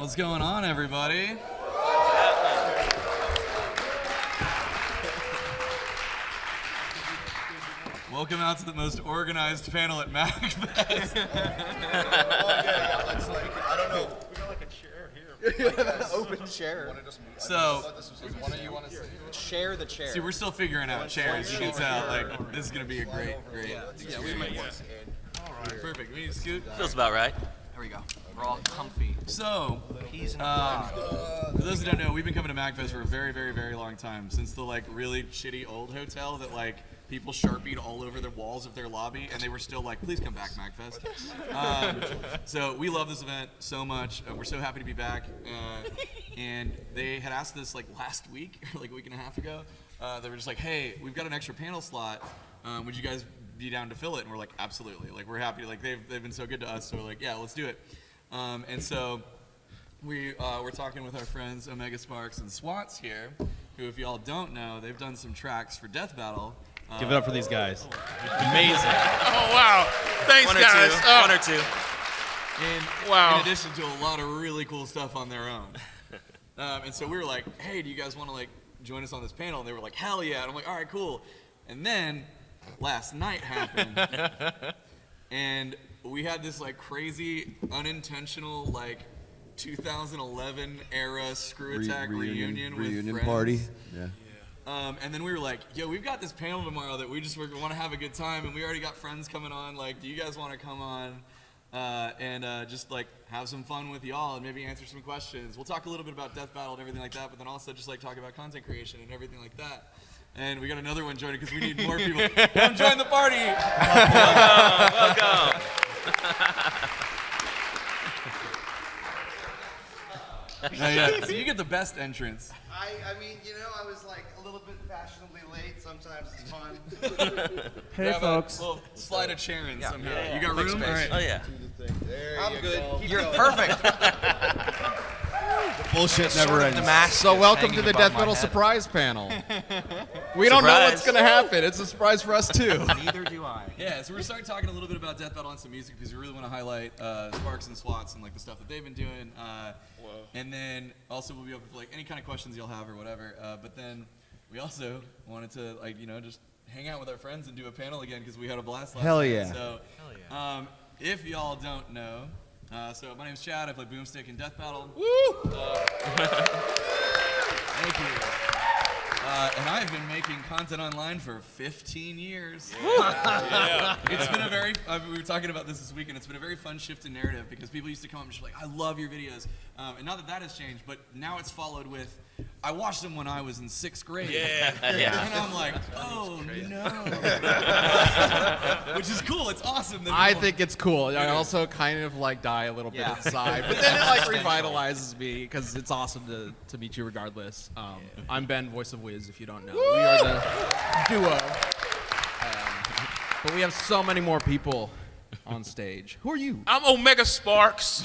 What's going on, everybody? Welcome out to the most organized panel at MAGFest. I don't know. We got like a chair here. Open chair. So, One of you want to sit? Share the chair. see, we're still figuring out chairs. You can tell, like, this is gonna be a great. Yeah, we might. Perfect. We need to scoot. Feels about right. There we go. We're all comfy. So, for those who don't know, we've been coming to MAGFest for a very, very, very long time. Since the like really shitty old hotel that like people sharpied all over the walls of their lobby, and they were still like, "Please come back, MAGFest." So we love this event so much. We're so happy to be back. And they had asked this like last week, or like a week and a half ago. They were just like, "Hey, we've got an extra panel slot. Would you guys be down to fill it?" And we're like, "Absolutely!" Like we're happy. Like they've been so good to us. So we're like, "Yeah, let's do it." And so we're talking with our friends Omega Sparks and Swans here, who, if y'all don't know, they've done some tracks for Death Battle. Give it up for these guys. Amazing. Oh, wow. Thanks, One or guys. two. Oh. One or two. In addition to a lot of really cool stuff on their own. And so we were like, "Hey, do you guys want to like join us on this panel?" And they were like, "Hell yeah!" And I'm like, "All right, cool." And then last night happened, and we had this like crazy, unintentional like 2011 era Screw Attack reunion with friends. Party. Yeah. And then we were like, "Yo, we've got this panel tomorrow that we just want to have a good time, and we already got friends coming on. Like, do you guys want to come on and just like have some fun with y'all and maybe answer some questions? We'll talk a little bit about Death Battle and everything like that, but then also just like talk about content creation and everything like that." And we got another one joining because we need more people. Come join the party. Welcome. Yeah, so you get the best entrance. I mean, you know, I was like a little bit fashionably late. Sometimes it's fun. Hey, folks. We'll slide a chair in somehow. Yeah. You got room? All right. Oh yeah. There I'm you good. go. You're perfect. Bullshit never ends. So welcome to the Death Metal surprise panel. We don't know what's gonna happen. It's a surprise for us too. Neither do I. Yeah, so we're starting talking a little bit about Death Battle and some music because we really want to highlight Sparks and Swats and like the stuff that they've been doing. And then also we'll be open for like any kind of questions you'll have or whatever. But then we also wanted to like just hang out with our friends and do a panel again because we had a blast last Hell night. yeah. So if y'all don't know, so my name's Chad. I play Boomstick in Death Battle. Woo! Thank you. And I've been making content online for 15 years. It's been a very, we were talking about this week, and it's been a very fun shift in narrative because people used to come up and just be like, "I love your videos." And not that has changed, but now it's followed with, "I watched them when I was in 6th grade. Yeah. And I'm like, "Oh no." Which is cool, it's awesome. that I people- think it's cool. I also kind of like die a little bit inside, but then it like revitalizes me because it's awesome to meet you regardless. I'm Ben, voice of Wiz, if you don't know. We are the duo. But we have so many more people on stage. Who are you? I'm Omega Sparks.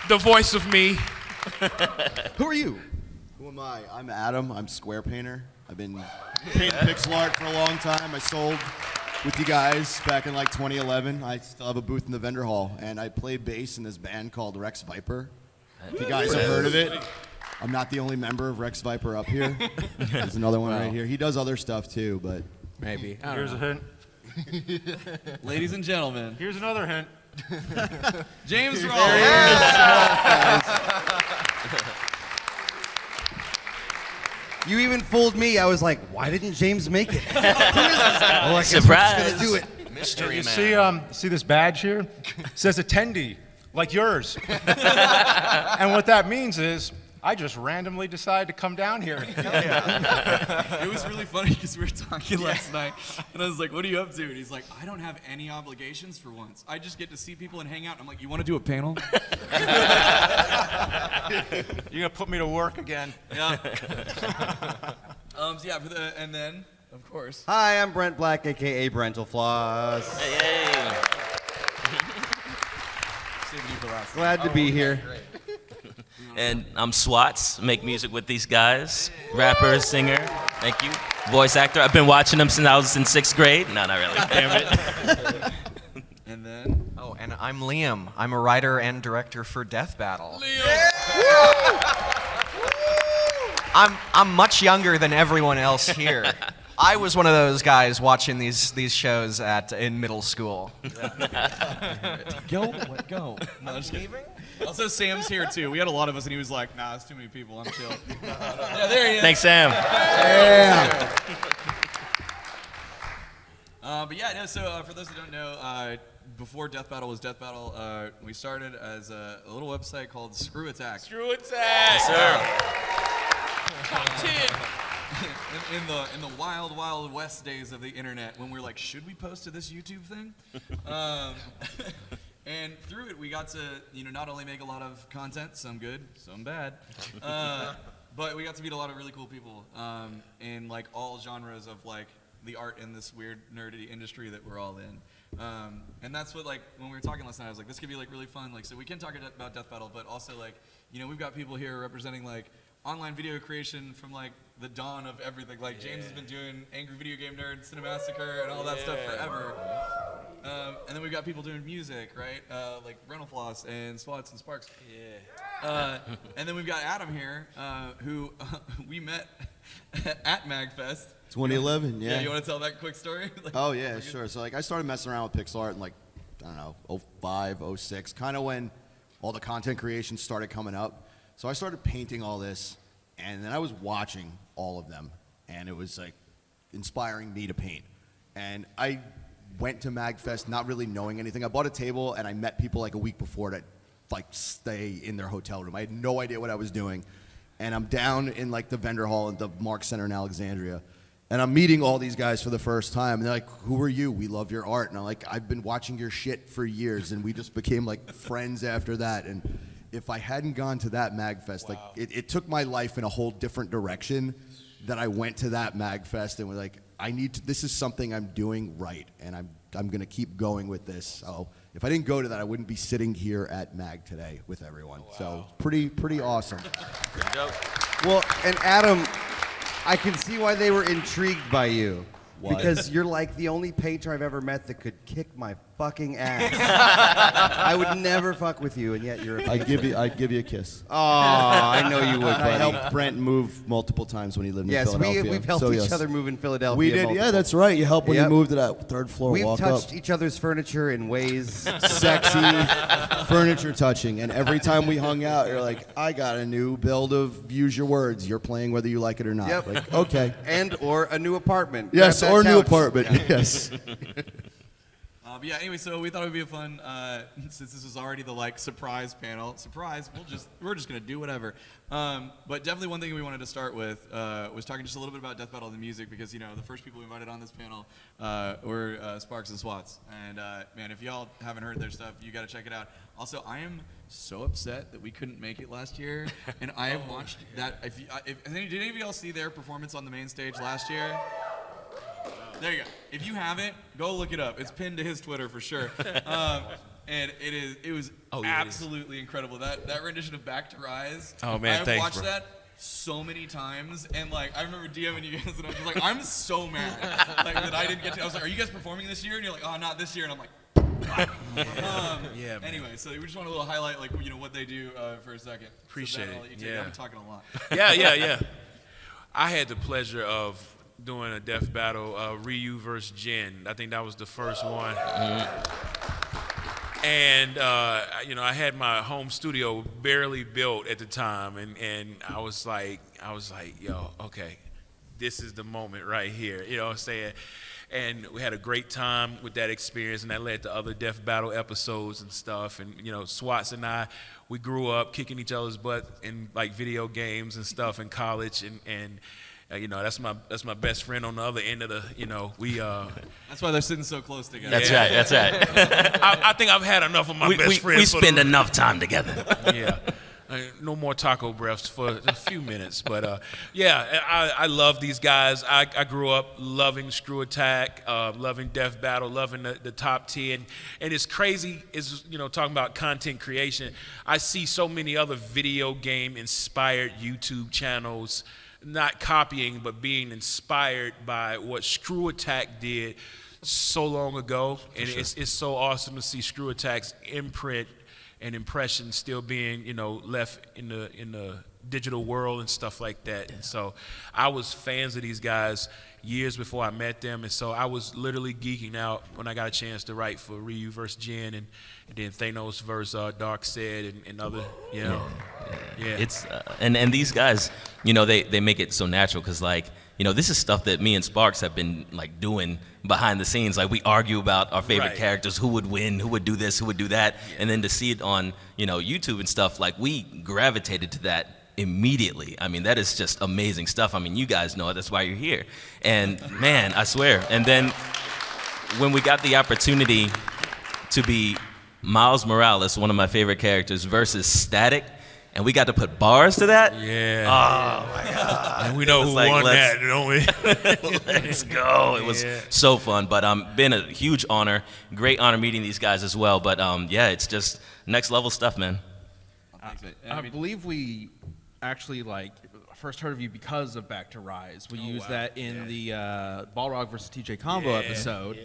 The voice of me. Who are you? Who am I? I'm Adam. I'm Square Painter. I've been painting pixel art for a long time. I sold with you guys back in like 2011. I still have a booth in the vendor hall, and I play bass in this band called Rex Viper. If you guys have heard of it, I'm not the only member of Rex Viper up here. There's another one right here. He does other stuff too, but Maybe. Here's a hint. Ladies and gentlemen, Here's another hint. James Roll. you even fooled me. I was like, why didn't James make it? Surprise. Gonna do it. Mystery You man. see this badge here? It says attendee, like yours. And what that means is, I just randomly decided to come down here. It was really funny because we were talking last night, and I was like, "What are you up to?" And he's like, "I don't have any obligations for once. I just get to see people and hang out." And I'm like, "You want to do a panel?" You're gonna put me to work again. Yeah. So yeah, and then of course. Hi, I'm Brent Black, aka Brental Floss. Hey. Saving you for last. Glad to be here. And I'm Swats. Make music with these guys. Rapper, singer. Thank you. Voice actor. I've been watching them since I was in 6th grade. No, not really. Damn it. And then. Oh, and I'm Liam. I'm a writer and director for Death Battle. I'm much younger than everyone else here. I was one of those guys watching these shows in middle school. Go. No, just leaving? Also, Sam's here too. We had a lot of us, and he was like, "Nah, it's too many people. I'm chill." Yeah, there he is. Thanks, Sam. Yeah. But yeah, no. So for those who don't know, before Death Battle was Death Battle, we started as a little website called Screw Attack. Screw Attack. Top 10. In the wild west days of the internet, when we were like, should we post to this YouTube thing? And through it, we got to not only make a lot of content, some good, some bad, but we got to meet a lot of really cool people in like all genres of like the art in this weird nerdy industry that we're all in. And that's what, like, when we were talking last night, I was like, this could be like really fun. Like, so we can talk about Death Battle, but also like, we've got people here representing like online video creation from like the dawn of everything. Like James has been doing Angry Video Game Nerd, Cinemassacre, and all that stuff forever. And then we've got people doing music, right? Like Rental Floss and Swats and Sparks. Yeah. And then we've got Adam here, who we met at MAGFest. 2011, yeah. Yeah, you want to tell that quick story? Like, Oh, yeah, sure. So, like, I started messing around with pixel art in, like, I don't know, 05, 06, kind of when all the content creation started coming up. So I started painting all this, and then I was watching all of them, and it was, like, inspiring me to paint. And I went to MAGFest not really knowing anything. I bought a table, and I met people, like, a week before to, like, stay in their hotel room. I had no idea what I was doing. And I'm down in, like, the vendor hall at the Mark Center in Alexandria. And I'm meeting all these guys for the first time. And they're like, who are you? We love your art. And I'm like, I've been watching your shit for years. And we just became like friends after that. And if I hadn't gone to that MAGFest, like it took my life in a whole different direction that I went to that MAGFest and was like, this is something I'm doing right. And I'm going to keep going with this. So if I didn't go to that, I wouldn't be sitting here at MAG today with everyone. So pretty awesome. Pretty dope. Well, and Adam, I can see why they were intrigued by you. Why? Because you're like the only painter I've ever met that could kick my fucking ass. I would never fuck with you, and yet you're a painter. I'd give you a kiss. Oh, I know you would, buddy. I helped Brent move multiple times when he lived in Philadelphia. Yes, we've helped each other move in Philadelphia. We did, multiple. yeah, that's right. You helped when Yep. you moved to that third floor We've walk touched up. each other's furniture in ways. Sexy furniture touching. And every time we hung out, you're like, I got a new build of Use Your Words. You're playing whether you like it or not. Yep. Like, okay. And or a new apartment. Yes, Grab that or a new couch. apartment. Yes. But yeah, anyway, so we thought it would be a fun, since this was already the like surprise panel. Surprise, we're just gonna do whatever. But definitely one thing we wanted to start with was talking just a little bit about Death Battle and the music, because the first people we invited on this panel were Sparks and Swats. And man, if y'all haven't heard their stuff, you got to check it out. Also, I am so upset that we couldn't make it last year, and I have watched that. Did any of y'all see their performance on the main stage last year? There you go. If you haven't, go look it up. It's pinned to his Twitter for sure. And it was absolutely incredible. That rendition of Back to Rise. Oh, man, I've thanks, watched bro. that so many times, and like I remember DMing you guys, and I was like, I'm so mad like that I didn't get to. I was like, are you guys performing this year? And you're like, oh, not this year. And I'm like, Yeah, man. anyway, so we just want a little highlight, like what they do for a second. Appreciate so it. I'll let you take it. Yeah. I've been talking a lot. Yeah. I had the pleasure of doing a Death Battle, Ryu versus Jin. I think that was the first one. And I had my home studio barely built at the time, and I was like, yo, okay, this is the moment right here. You know what I'm saying? And we had a great time with that experience, and that led to other Death Battle episodes and stuff. And Swats and I, we grew up kicking each other's butt in like video games and stuff in college, and that's my best friend on the other end of the we. That's why they're sitting so close together. That's right. I think I've had enough of my best friend. We spend enough time together. Yeah. No more taco breaths for a few minutes, but I love these guys. I grew up loving Screw Attack, loving Death Battle, loving the top 10, and it's crazy. Is talking about content creation. I see so many other video game inspired YouTube channels, not copying but being inspired by what Screw Attack did so long ago, and it's so awesome to see Screw Attack's imprint and impression still being, left in the digital world and stuff like that. And so I was fans of these guys years before I met them, and so I was literally geeking out when I got a chance to write for Ryu versus Jin, and then Thanos versus Darkseid and other, Yeah. It's and these guys, they make it so natural because this is stuff that me and Sparks have been like doing behind the scenes. Like we argue about our favorite characters, who would win, who would do this, who would do that, and then to see it on YouTube and stuff, like we gravitated to that immediately. I mean, that is just amazing stuff. I mean, you guys know it. That's why you're here. And man, I swear. And then when we got the opportunity to be Miles Morales, one of my favorite characters, versus Static, and we got to put bars to that. Yeah. Oh my God. And we know who won that, don't we? Let's go. It was so fun. But been a huge honor. Great honor meeting these guys as well. But it's just next level stuff, man. I believe we actually first heard of you because of Back to Rise. We used that in the Balrog versus TJ combo episode,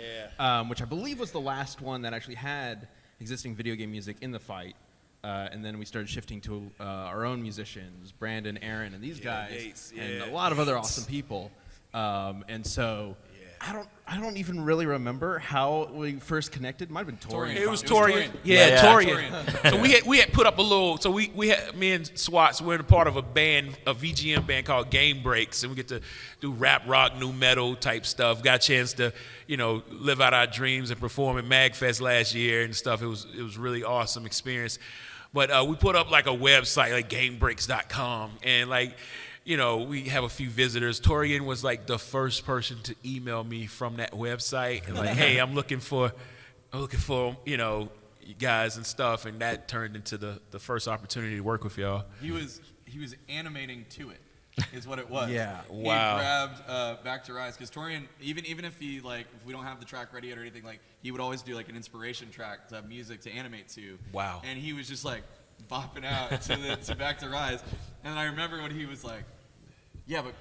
which I believe was the last one that actually had existing video game music in the fight. And then we started shifting to our own musicians, Brandon, Aaron, and these guys, Yates, and a lot of other awesome people. And so I don't even really remember how we first connected. Might have been Torian. It was Torian. Yeah, Torian. So we had put up a little. So we had, me and Swats, we're a part of a band, a VGM band called Game Breaks, and we get to do rap, rock, new metal type stuff. Got a chance to live out our dreams and perform at MAGFest last year and stuff. It was really awesome experience. But we put up like a website, like GameBreaks.com, and we have a few visitors. Torian was like the first person to email me from that website and hey, I'm looking for you guys and stuff, and that turned into the first opportunity to work with y'all. He was animating to it, is what it was. Yeah. He Wow. grabbed Back to Rise, because Torian, even if he if we don't have the track ready yet or anything, he would always do an inspiration track to have music to animate to. Wow. And he was just bopping out to Back to Rise, and I remember when he was like, "Yeah, but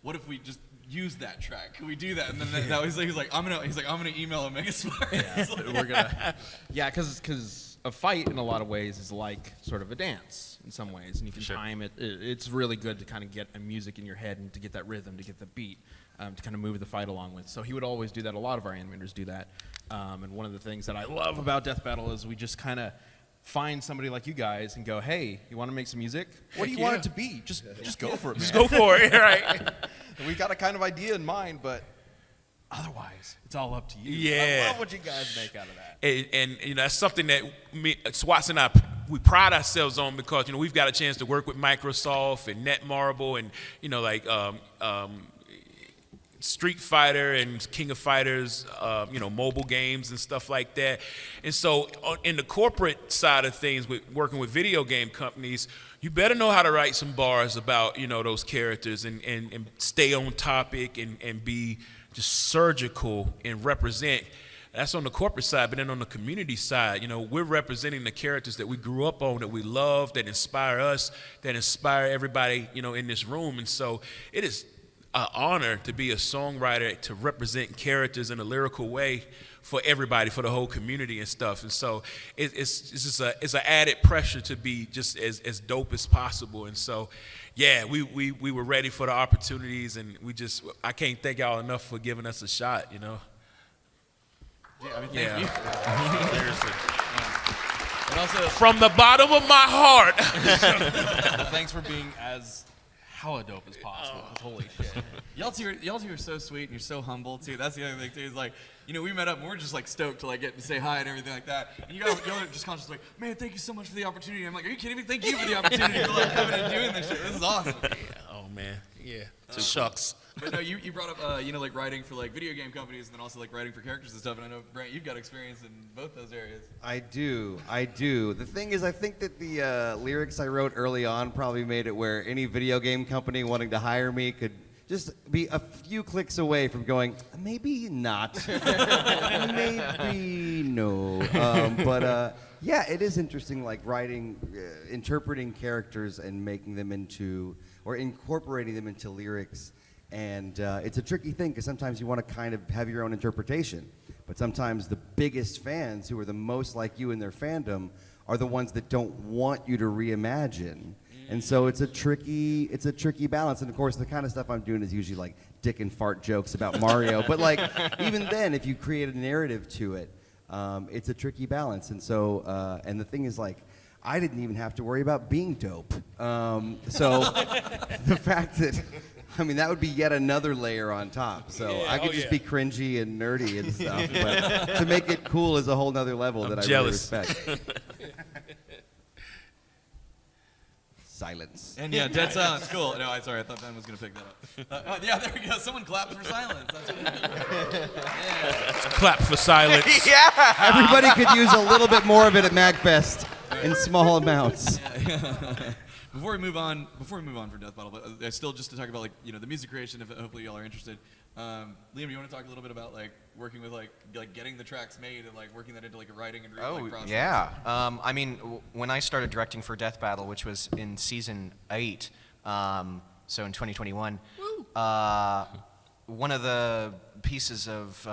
what if we just use that track? Can we do that?" And then that was, he's like, I'm gonna email a Mega Smart. We're gonna, because a fight in a lot of ways is like sort of a dance in some ways, and you can time it. It's really good to kind of get a music in your head and to get that rhythm, to get the beat, to kind of move the fight along with. So he would always do that. A lot of our animators do that. And one of the things that I love about Death Battle is we just kind of find somebody like you guys and go, "Hey, you want to make some music? What do you want it to be? Just go for it, man. Just go for it, right? We got a kind of idea in mind, but otherwise, it's all up to you." Yeah. I love what you guys make out of that. And that's something that Swats and I, we pride ourselves on, because we've got a chance to work with Microsoft and Netmarble and Street Fighter and King of Fighters, mobile games and stuff like that. And so in the corporate side of things, with working with video game companies, you better know how to write some bars about, those characters and stay on topic and be just surgical and represent. That's on the corporate side, but then on the community side, we're representing the characters that we grew up on, that we love, that inspire us, that inspire everybody, in this room. And so it is an honor to be a songwriter, to represent characters in a lyrical way for everybody, for the whole community and stuff. And so it's just it's an added pressure to be just as dope as possible. And so, yeah, we were ready for the opportunities, and I can't thank y'all enough for giving us a shot, Thank you. Seriously. And also, From the bottom of my heart. Well, thanks for being as hella dope as possible. Holy shit. y'all two are so sweet, and you're so humble too. That's the other thing too. Is we met up and we're just stoked to get to say hi and everything like that. And y'all are just constantly man, thank you so much for the opportunity. I'm like, are you kidding me? Thank you for the opportunity for coming and doing this shit. This is awesome. Oh man, yeah. Shucks. But no, you brought up writing for video game companies, and then also writing for characters and stuff. And I know, Brant, you've got experience in both those areas. I do. The thing is, I think that the lyrics I wrote early on probably made it where any video game company wanting to hire me could just be a few clicks away from going, maybe not, maybe no. Yeah, it is interesting, writing, interpreting characters and making them into, or incorporating them into lyrics. And it's a tricky thing because sometimes you want to kind of have your own interpretation. But sometimes the biggest fans who are the most like you in their fandom are the ones that don't want you to reimagine. And so it's a tricky balance. And of course, the kind of stuff I'm doing is usually like dick and fart jokes about Mario. But like, even then, if you create a narrative to it, it's a tricky balance. And so, and the thing is like, I didn't even have to worry about being dope. So the fact that, I mean, that would be yet another layer on top. So I could just be cringy and nerdy and stuff. But to make it cool is a whole nother level that I really respect. Silence. And yeah, dead silence. Cool. No, sorry. I thought Ben was going to pick that up. Yeah, there we go. Someone clapped for silence. That's what yeah. Clap for silence. Yeah. Everybody could use a little bit more of it at MAGFest in small amounts. Before we move on for Death Battle, but still just to talk about like the music creation. If hopefully y'all are interested. Liam, you want to talk a little bit about like working with like getting the tracks made and like working that into like a writing and replay process? Yeah. I mean, when I started directing for Death Battle, which was in season 8, so in 2021, one of the pieces of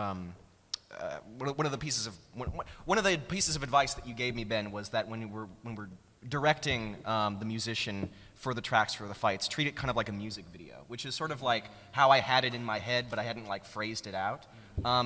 advice that you gave me, Ben, was that when we're directing the musician for the tracks for the fights, treat it kind of like a music video, which is sort of like how I had it in my head, but I hadn't like phrased it out.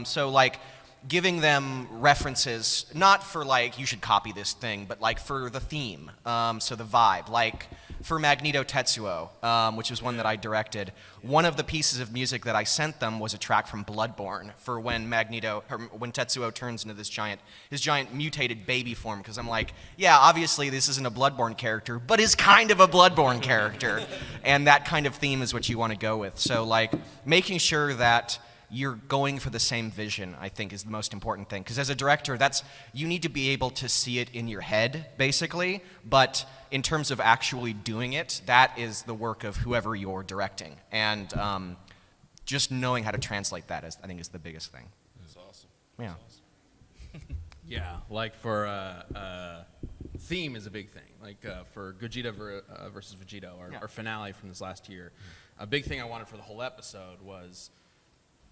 So like giving them references, not for like you should copy this thing, but like for the theme, so the vibe. Like for Magneto Tetsuo, which is one that I directed, one of the pieces of music that I sent them was a track from Bloodborne for when when Tetsuo turns into his giant mutated baby form, because I'm like, yeah, obviously this isn't a Bloodborne character, but is kind of a Bloodborne character. And that kind of theme is what you want to go with. So like making sure that you're going for the same vision, I think, is the most important thing. Because as a director, you need to be able to see it in your head, basically. But in terms of actually doing it, that is the work of whoever you're directing. And just knowing how to translate that, I think, is the biggest thing. That's awesome. Yeah. Yeah, like for theme is a big thing. Like for Gogeta versus Vegeta, our finale from this last year, a big thing I wanted for the whole episode was,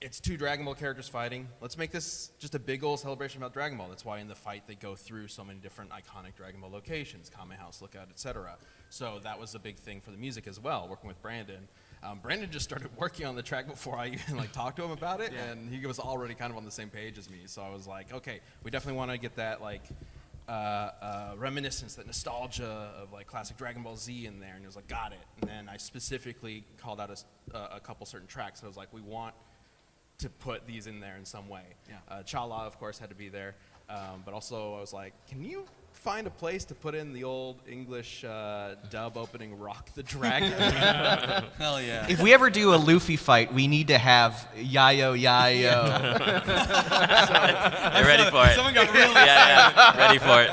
it's 2 Dragon Ball characters fighting. Let's make this just a big old celebration about Dragon Ball. That's why in the fight they go through so many different iconic Dragon Ball locations, Kame House, Lookout, etc. So that was a big thing for the music as well, working with Brandon. Brandon just started working on the track before I even like talked to him about it, and he was already kind of on the same page as me. So I was like, okay, we definitely want to get that like reminiscence, that nostalgia of like classic Dragon Ball Z in there. And he was like, got it. And then I specifically called out a couple certain tracks. So I was like, we want to put these in there in some way. Yeah. Chala, of course, had to be there. But also I was like, can you find a place to put in the old English dub opening Rock the Dragon? Hell yeah. If we ever do a Luffy fight, we need to have Yayo Yayo. They're ready for it. Someone got really yeah, ready for it.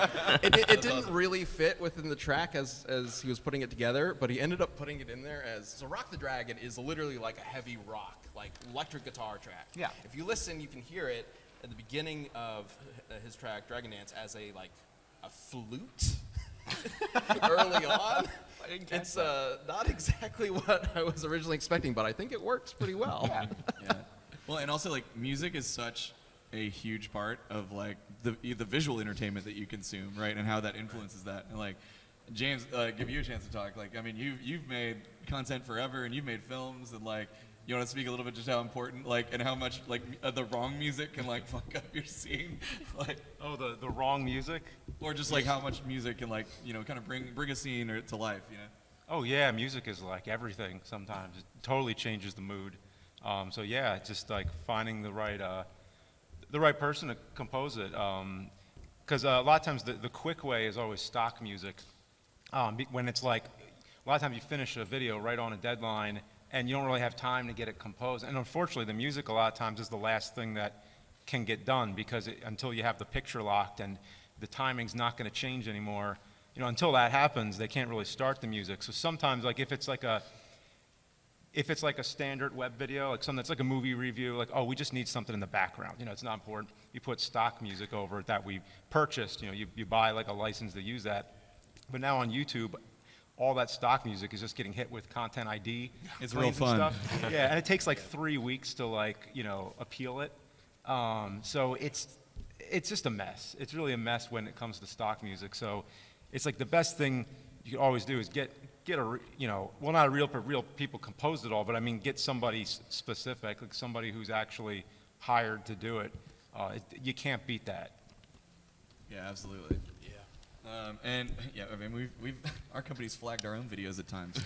It didn't really fit within the track as he was putting it together, but he ended up putting it in there as, so Rock the Dragon is literally like a heavy rock, like electric guitar track. Yeah. If you listen, you can hear it at the beginning of his track, Dragon Dance, as a flute early on. It's not exactly what I was originally expecting, but I think it works pretty well. Yeah. Well, and also like music is such a huge part of like the visual entertainment that you consume, right? And how that influences that. And like James, give you a chance to talk. Like, I mean, you've made content forever, and you've made films, and like, you want to speak a little bit just how important, like, and how much like the wrong music can like fuck up your scene, like. Oh, the wrong music? Or just like how much music can like kind of bring a scene to life, Oh yeah, music is like everything. Sometimes it totally changes the mood. So yeah, it's just like finding the right person to compose it. Because a lot of times the quick way is always stock music. When it's like a lot of times you finish a video right on a deadline, and you don't really have time to get it composed. And unfortunately, the music a lot of times is the last thing that can get done, because until you have the picture locked and the timing's not going to change anymore, until that happens, they can't really start the music. So sometimes, like if it's like a standard web video, like something that's like a movie review, like, oh, we just need something in the background. It's not important. You put stock music over it that we purchased. You buy like a license to use that. But now on YouTube, all that stock music is just getting hit with Content ID. It's claims real and fun. stuff. Yeah, and it takes like 3 weeks to appeal it. So it's just a mess. It's really a mess when it comes to stock music. So it's like the best thing you can always do is get not a real people composed it all, but I mean get somebody specific, like somebody who's actually hired to do it. You can't beat that. Yeah, absolutely. And yeah, I mean, we've our company's flagged our own videos at times.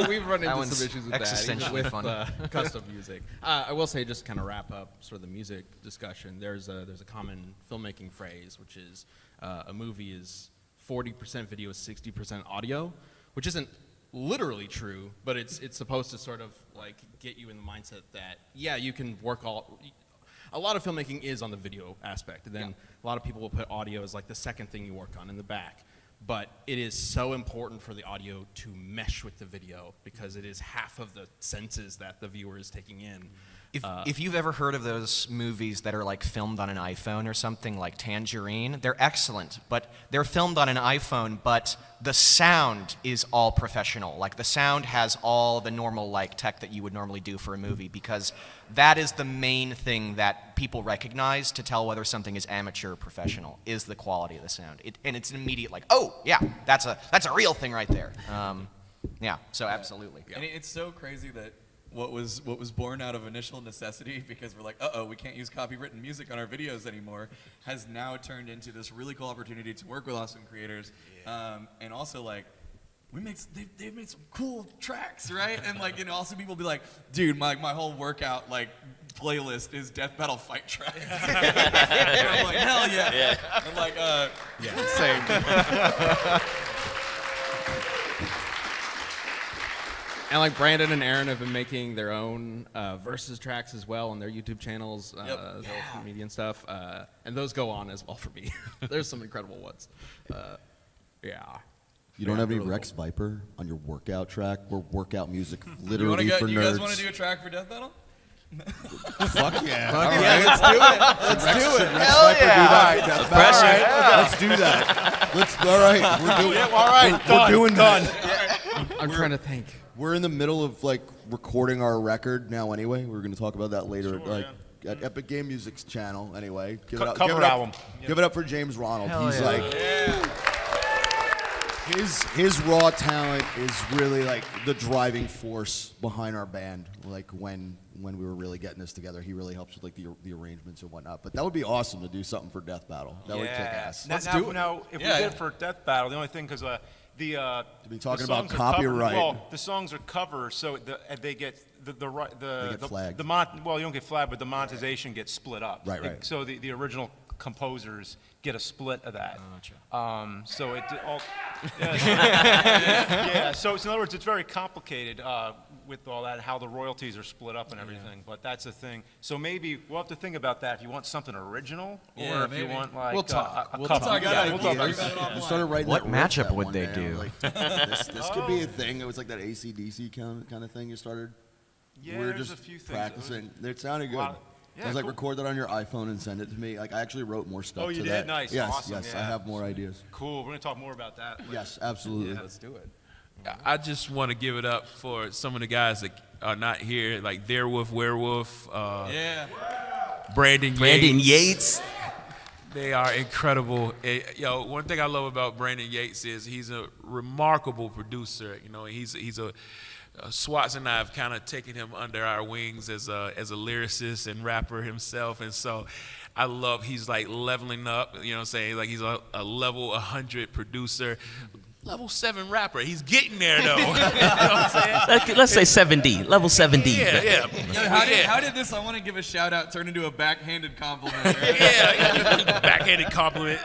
We've run That into one's some issues with that, existentially even with funny. custom music. I will say, just to kind of wrap up sort of the music discussion, there's a common filmmaking phrase, which is a movie is 40% video, 60% audio, which isn't literally true, but it's supposed to sort of like get you in the mindset that, yeah, you can work a lot of filmmaking is on the video aspect, and then a lot of people will put audio as like the second thing you work on in the back. But it is so important for the audio to mesh with the video because it is half of the senses that the viewer is taking in. If you've ever heard of those movies that are like filmed on an iPhone or something like Tangerine, they're excellent, but they're filmed on an iPhone, but the sound is all professional. Like the sound has all the normal like tech that you would normally do for a movie because that is the main thing that people recognize to tell whether something is amateur or professional is the quality of the sound. And it's an immediate like, oh yeah, that's a real thing right there. So absolutely. And it's so crazy that what was born out of initial necessity because we're like, we can't use copywritten music on our videos anymore, has now turned into this really cool opportunity to work with awesome creators, and also like they've made some cool tracks, right? And like also people be like, dude, my whole workout like playlist is death metal fight tracks. And I'm like, hell yeah. I'm like, Same. And like Brandon and Aaron have been making their own versus tracks as well on their YouTube channels, comedian stuff, and those go on as well for me. There's some incredible ones. You don't have any Rex Viper on your workout track? We're workout music you literally for nerds. You guys want to do a track for death metal? Fuck yeah. All right, let's do it. Let's do it. Hell yeah. Let's do that. We're doing that. I'm trying to think. We're in the middle of like recording our record now anyway. We're going to talk about that later at Epic Game Music's channel anyway. Give it up, Cover album. Give it up for James Ronald. Hell He's yeah. like his raw talent is really like the driving force behind our band. Like when we were really getting this together, he really helps with like the arrangements and whatnot. But that would be awesome to do something for Death Battle. That would kick ass. Now, if we did it for Death Battle, the only thing because be talking the about songs are copyright. Covered, well, the songs are covers, so they get They get flagged. Well, you don't get flagged, but the monetization gets split up. Right. So the original composers get a split of that. So it all. Yeah. So in other words, it's very complicated with all that, how the royalties are split up and everything. But that's a thing. So maybe we'll have to think about that if you want something original, or if you want like We'll talk. a We'll couple. talk. Yeah, we'll talk about Ideas. that. We started writing What that riff matchup that would one they day. do? I'm like, this could be a thing. It was like that AC/DC kind of thing you started. Yeah, we were there's just a few things. practicing. It sounded good. Yeah, I was like, cool. record that on your iPhone and send it to me. Like, I actually wrote more stuff. Oh, you to did? that. Nice. Yes, Awesome, yes. I yeah. have more ideas. Cool. We're gonna talk more about that. later. Yes, absolutely. Let's do it. I just want to give it up for some of the guys that are not here, like Werewolf, Brandon Yates. They are incredible. One thing I love about Brandon Yates is he's a remarkable producer. You know, he's a Swats and I have kind of taken him under our wings as a lyricist and rapper himself, and so I love he's like leveling up. You know what I'm saying? Like he's a level 100 producer. Level 7 rapper. He's getting there though. You know what I'm saying? Let's say 7D, level 7D. Yeah. How did this? I want to give a shout out. Turn into a backhanded compliment. Right? Yeah. Backhanded compliment.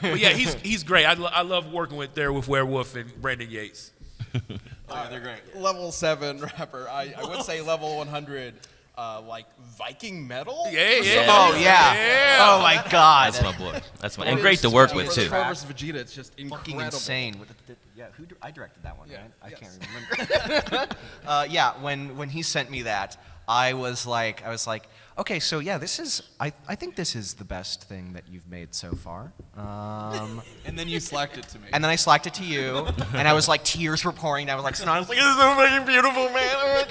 But yeah, he's great. I love working with Werewolf and Brandon Yates. They're great. Level 7 rapper. I would say level 100. Like Viking metal? Yeah. Oh yeah. Oh my God. That's my boy. That's my, and great to work with too. For versus Vegeta, it's just incredible. Fucking insane. I directed that one, right? I can't remember. Yeah, when he sent me that, I was like, okay, so yeah, I think this is the best thing that you've made so far. And then you slacked it to me. And then I slacked it to you, and I was like, tears were pouring down. I was like, I was like, this is so fucking beautiful, man. Oh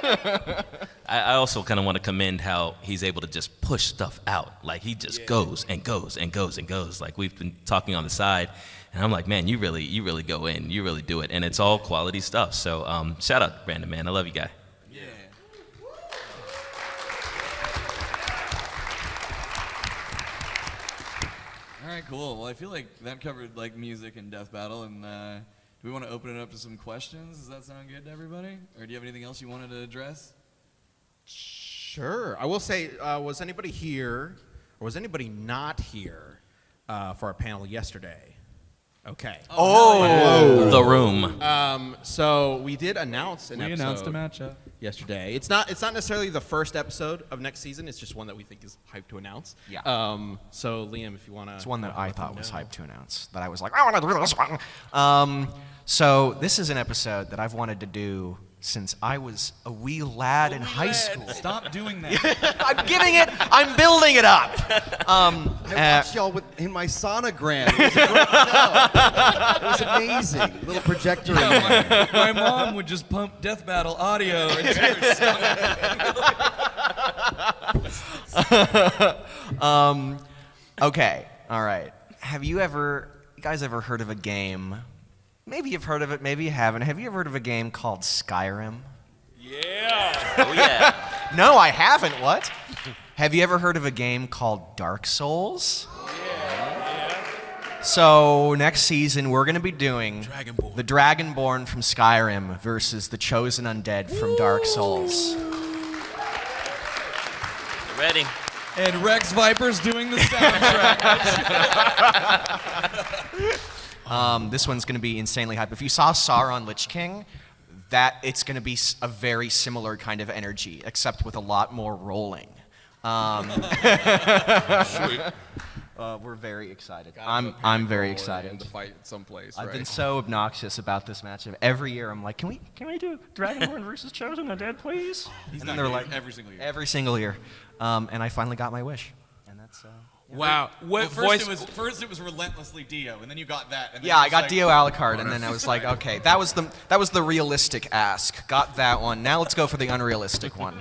my God. I also kind of want to commend how he's able to just push stuff out. Like he just goes and goes and goes and goes. Like we've been talking on the side, and I'm like, man, you really go in, you really do it, and it's all quality stuff. So shout out, Brandon, man, I love you, guy. Yeah. All right, cool. Well, I feel like that covered like music and death battle, and do we want to open it up to some questions? Does that sound good to everybody? Or do you have anything else you wanted to address? Sure. I will say, was anybody here, or was anybody not here for our panel yesterday? Okay. The room. So we did announce an episode. We announced a matchup Yesterday. It's not necessarily the first episode of next season. It's just one that we think is hyped to announce. Yeah. So Liam, if you want to. It's one that I thought was hyped to announce. That I was like, I want to do this one. So this is an episode that I've wanted to do since I was a wee lad in high school. Stop doing that. I'm building it up. I watched y'all in my sonogram. It was a great show. It was amazing. Little projector in there. My mom would just pump death battle audio into her stomach. Okay, all right. Have you guys ever heard of a game? Maybe you've heard of it, maybe you haven't. Have you ever heard of a game called Skyrim? Yeah. Oh yeah. No, I haven't. What? Have you ever heard of a game called Dark Souls? Yeah. So next season we're going to be doing Dragonborn. the Dragonborn from Skyrim versus the Chosen Undead from Dark Souls. Ready? And Rex Viper's doing the soundtrack. This one's going to be insanely hype. If you saw Sauron Lich King, it's going to be a very similar kind of energy, except with a lot more rolling. We're very excited. I'm very excited. To fight someplace. I've right? been so obnoxious about this matchup. Every year I'm like, can we do Dragonborn versus Chosen Undead, please? He's And not then they're here like, every single year. every single year. And I finally got my wish. And that's Wow. Well, What voice? first it was relentlessly Dio, and then you got that. And then yeah, it I was got like, Dio Alucard, and then I was like, okay, that was the realistic ask. Got that one. Now let's go for the unrealistic one.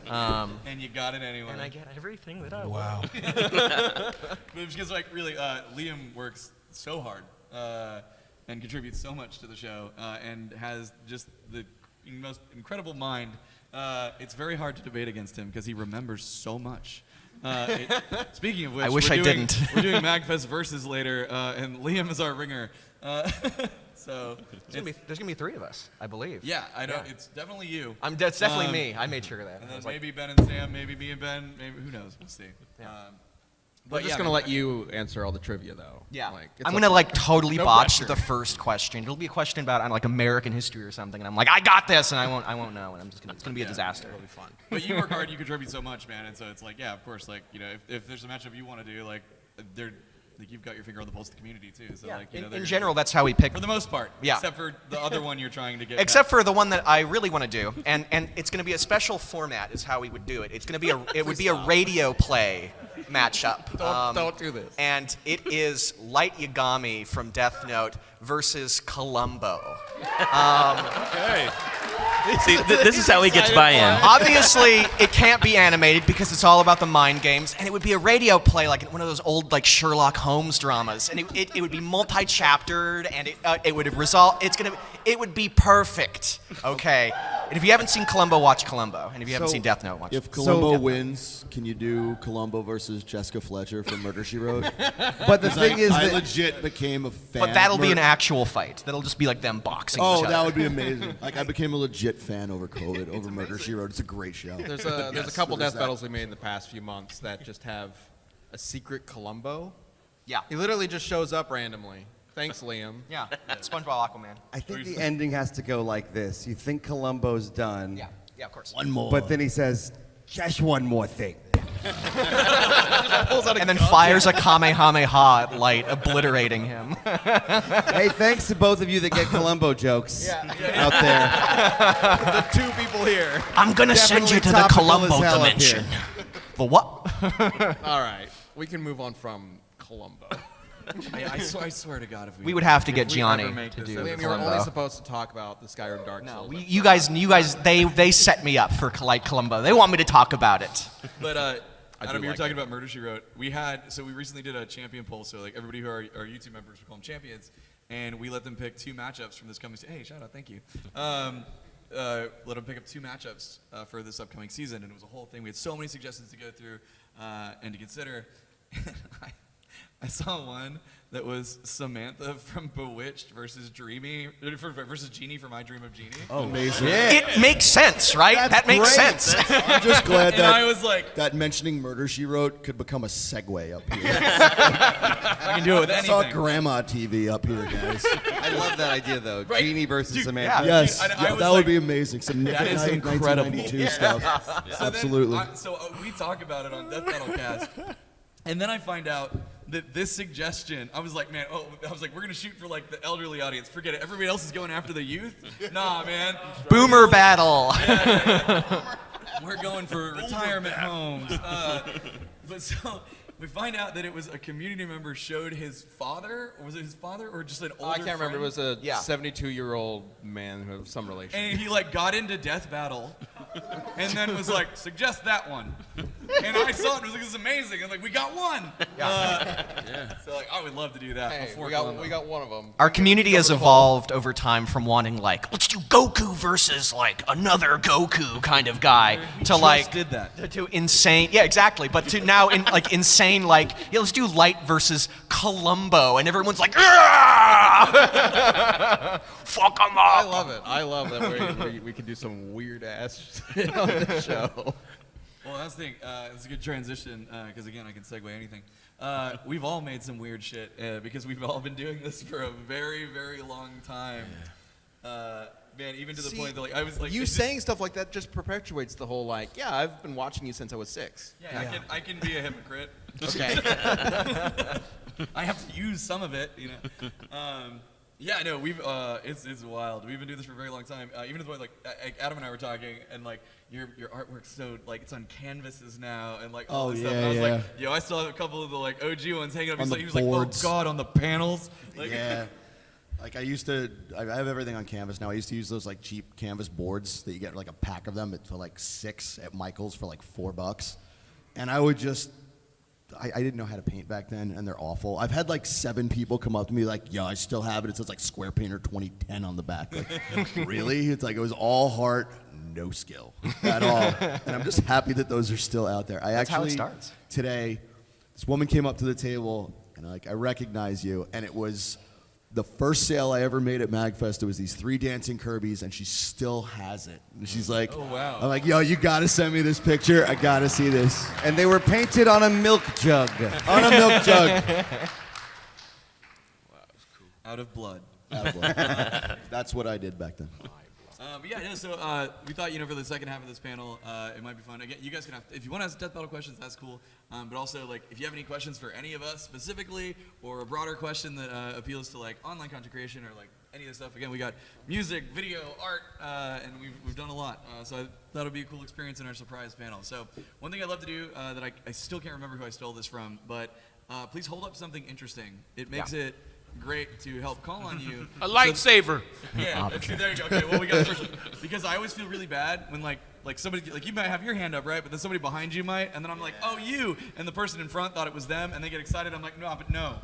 And you got it anyway. And I get everything that I Wow. But because like really, Liam works so hard and contributes so much to the show, and has just the most incredible mind. It's very hard to debate against him because he remembers so much. Speaking of which, I wish I didn't. We're doing MAGFest versus later, and Liam is our ringer. So there's gonna be three of us, I believe. yeah, I know it's definitely you. It's definitely me. I made sure of that. And I then was like, maybe Ben and Sam, maybe me and Ben, maybe who knows? We'll see. We're just gonna let you answer all the trivia, though. yeah, Like, it's I'm up gonna to like totally No botch pressure. the first question. It'll be a question about like American history or something, and I'm like, I got this, and I won't know, and it's gonna be a disaster. It'll be fun. But you work hard, you contribute so much, man, and so it's like, yeah, of course, like, you know, if there's a matchup you want to do, like, like you've got your finger on the pulse of the community too. So like, you know, In general, that's how we pick. for the most part, Yeah. except for the other one you're trying to get. Except for the one that I really want to do, and it's going to be a special format, is how we would do it. It's going to be it would be a radio play matchup. Don't do this. And it is Light Yagami from Death Note versus Columbo. Okay. See, this is how he gets buy-in. Obviously, it can't be animated because it's all about the mind games, and it would be a radio play like one of those old like Sherlock Holmes dramas, and it would be multi-chaptered, and it would resolve. It would be perfect. Okay. And if you haven't seen Columbo, watch Columbo, and if you haven't So, seen Death Note, watch. If Columbo wins, can you do Columbo versus Jessica Fletcher from Murder, She Wrote? But the thing is I that legit became a fan. But that'll of be an Murder- actual fight. That'll just be like them boxing each Oh, other. that would be amazing. Like I became a legit fan over COVID, over Murder, She Wrote. It's a great show. There's a couple there's death that. battles we made in the past few months that just have a secret Columbo. Yeah. He literally just shows up randomly. Thanks, Liam. Yeah. SpongeBob Aquaman. I think the ending has to go like this. You think Columbo's done, Yeah. Yeah, of course. One more. but then he says, just one more thing. And then fires a Kamehameha at Light, obliterating him. Hey, thanks to both of you that get Columbo jokes out there. The two people here. I'm gonna send you to the Topical as Columbo hell up dimension. here. The what? All right, we can move on from Columbo. I swear to God, if We would have to get if we ever Gianni make to this do episode- We were only Columbo. supposed to talk about the Skyrim Dark Souls. You guys, they set me up for like Columbo. They want me to talk about it. But Adam, you were like talking about Murder She Wrote. We recently did a champion poll, so like everybody who are our YouTube members, we call them champions, and we let them pick 2 matchups from this coming. Hey, shout out, thank you. Let them pick up 2 matchups for this upcoming season, and it was a whole thing. We had so many suggestions to go through and to consider. I saw one that was Samantha from Bewitched versus versus Genie from I Dream of Genie. Oh, amazing. It makes sense, right? That's that makes great. sense. I'm just glad And I was like, that mentioning Murder, She Wrote could become a segue up here. I can do it with I saw anything. Grandma TV up here, guys. I love that idea, though. Right. Genie versus Dude, Samantha. Yes, I was that like, would be amazing. Some Nick that at is Night incredible. 1992 stuff. So Absolutely. we talk about it on Death Battle Cast, and then I find out that this suggestion, I was like, we're gonna shoot for like the elderly audience. Forget it. Everybody else is going after the youth. Nah, man. Boomer battle. We're going for retirement homes. But so we find out that it was a community member showed his father, or was it his father, or just an older I can't remember. It was a Yeah. 72-year-old man who had some relation. And he like got into Death Battle, and then was like, suggest that one. And I saw it and was like, this is amazing. And like, we got one. So like, I would love to do that. Hey, before we got Columbo. one of them. Our community has evolved over time from wanting like, let's do Goku versus like another Goku kind of guy to like did that. to insane. Yeah, exactly. But to now in like insane like, yeah, let's do Light versus Columbo, and everyone's like, "Ah!" Fuck 'em I up. love it. I love that we can do some weird ass shit on the show. Well, that's the thing. It's a good transition because again, I can segue anything. We've all made some weird shit because we've all been doing this for a very, very long time. Man, even to the point that like I was like, You it's just- saying stuff like that just perpetuates the whole like, yeah, I've been watching you since I was 6. Yeah, I can be a hypocrite. Okay. I have to use some of it, you know. Yeah, no, we've it's wild. We've been doing this for a very long time. Even to the point like Adam and I were talking, and like your artwork's so like it's on canvases now, and like all Oh, this stuff. yeah, And I was yeah. like, yo, I still have a couple of the like OG ones hanging up. On the He was like, boards. oh god, on the panels. Like, Yeah. Like I have everything on canvas now. I used to use those like cheap canvas boards that you get like a pack of them for like 6 at Michael's for like $4. And I would just, I didn't know how to paint back then, and they're awful. I've had like 7 people come up to me like, yeah, I still have it. It says like Square Painter 2010 on the back. Like, really? It's like it was all heart, no skill at all. And I'm just happy that those are still out there. That's how it starts. Today, this woman came up to the table, and like, I recognize you, and it was the first sale I ever made at MAGFest. It was these 3 dancing Kirby's, and she still has it. And she's like, Oh, wow. I'm like, yo, you gotta send me this picture. I gotta see this. And they were painted on a milk jug. On a milk jug. out of blood. That's what I did back then. But yeah, so we thought, for the second half of this panel, it might be fun. Again, you guys can if you want to ask Death Battle questions, that's cool. But also, like, if you have any questions for any of us specifically, or a broader question that appeals to like online content creation or like any of this stuff, again, we got music, video, art, and we've done a lot. So I thought it'd be a cool experience in our surprise panel. So one thing I'd love to do that I still can't remember who I stole this from, but please hold up something interesting. It makes it great to help call on you. A lightsaber. Yeah, there you go. Okay, well, we got the first one. Because I always feel really bad when like somebody, like you might have your hand up, right? But then somebody behind you might, and then I'm like, oh, you, and the person in front thought it was them, and they get excited. I'm like, no, but no.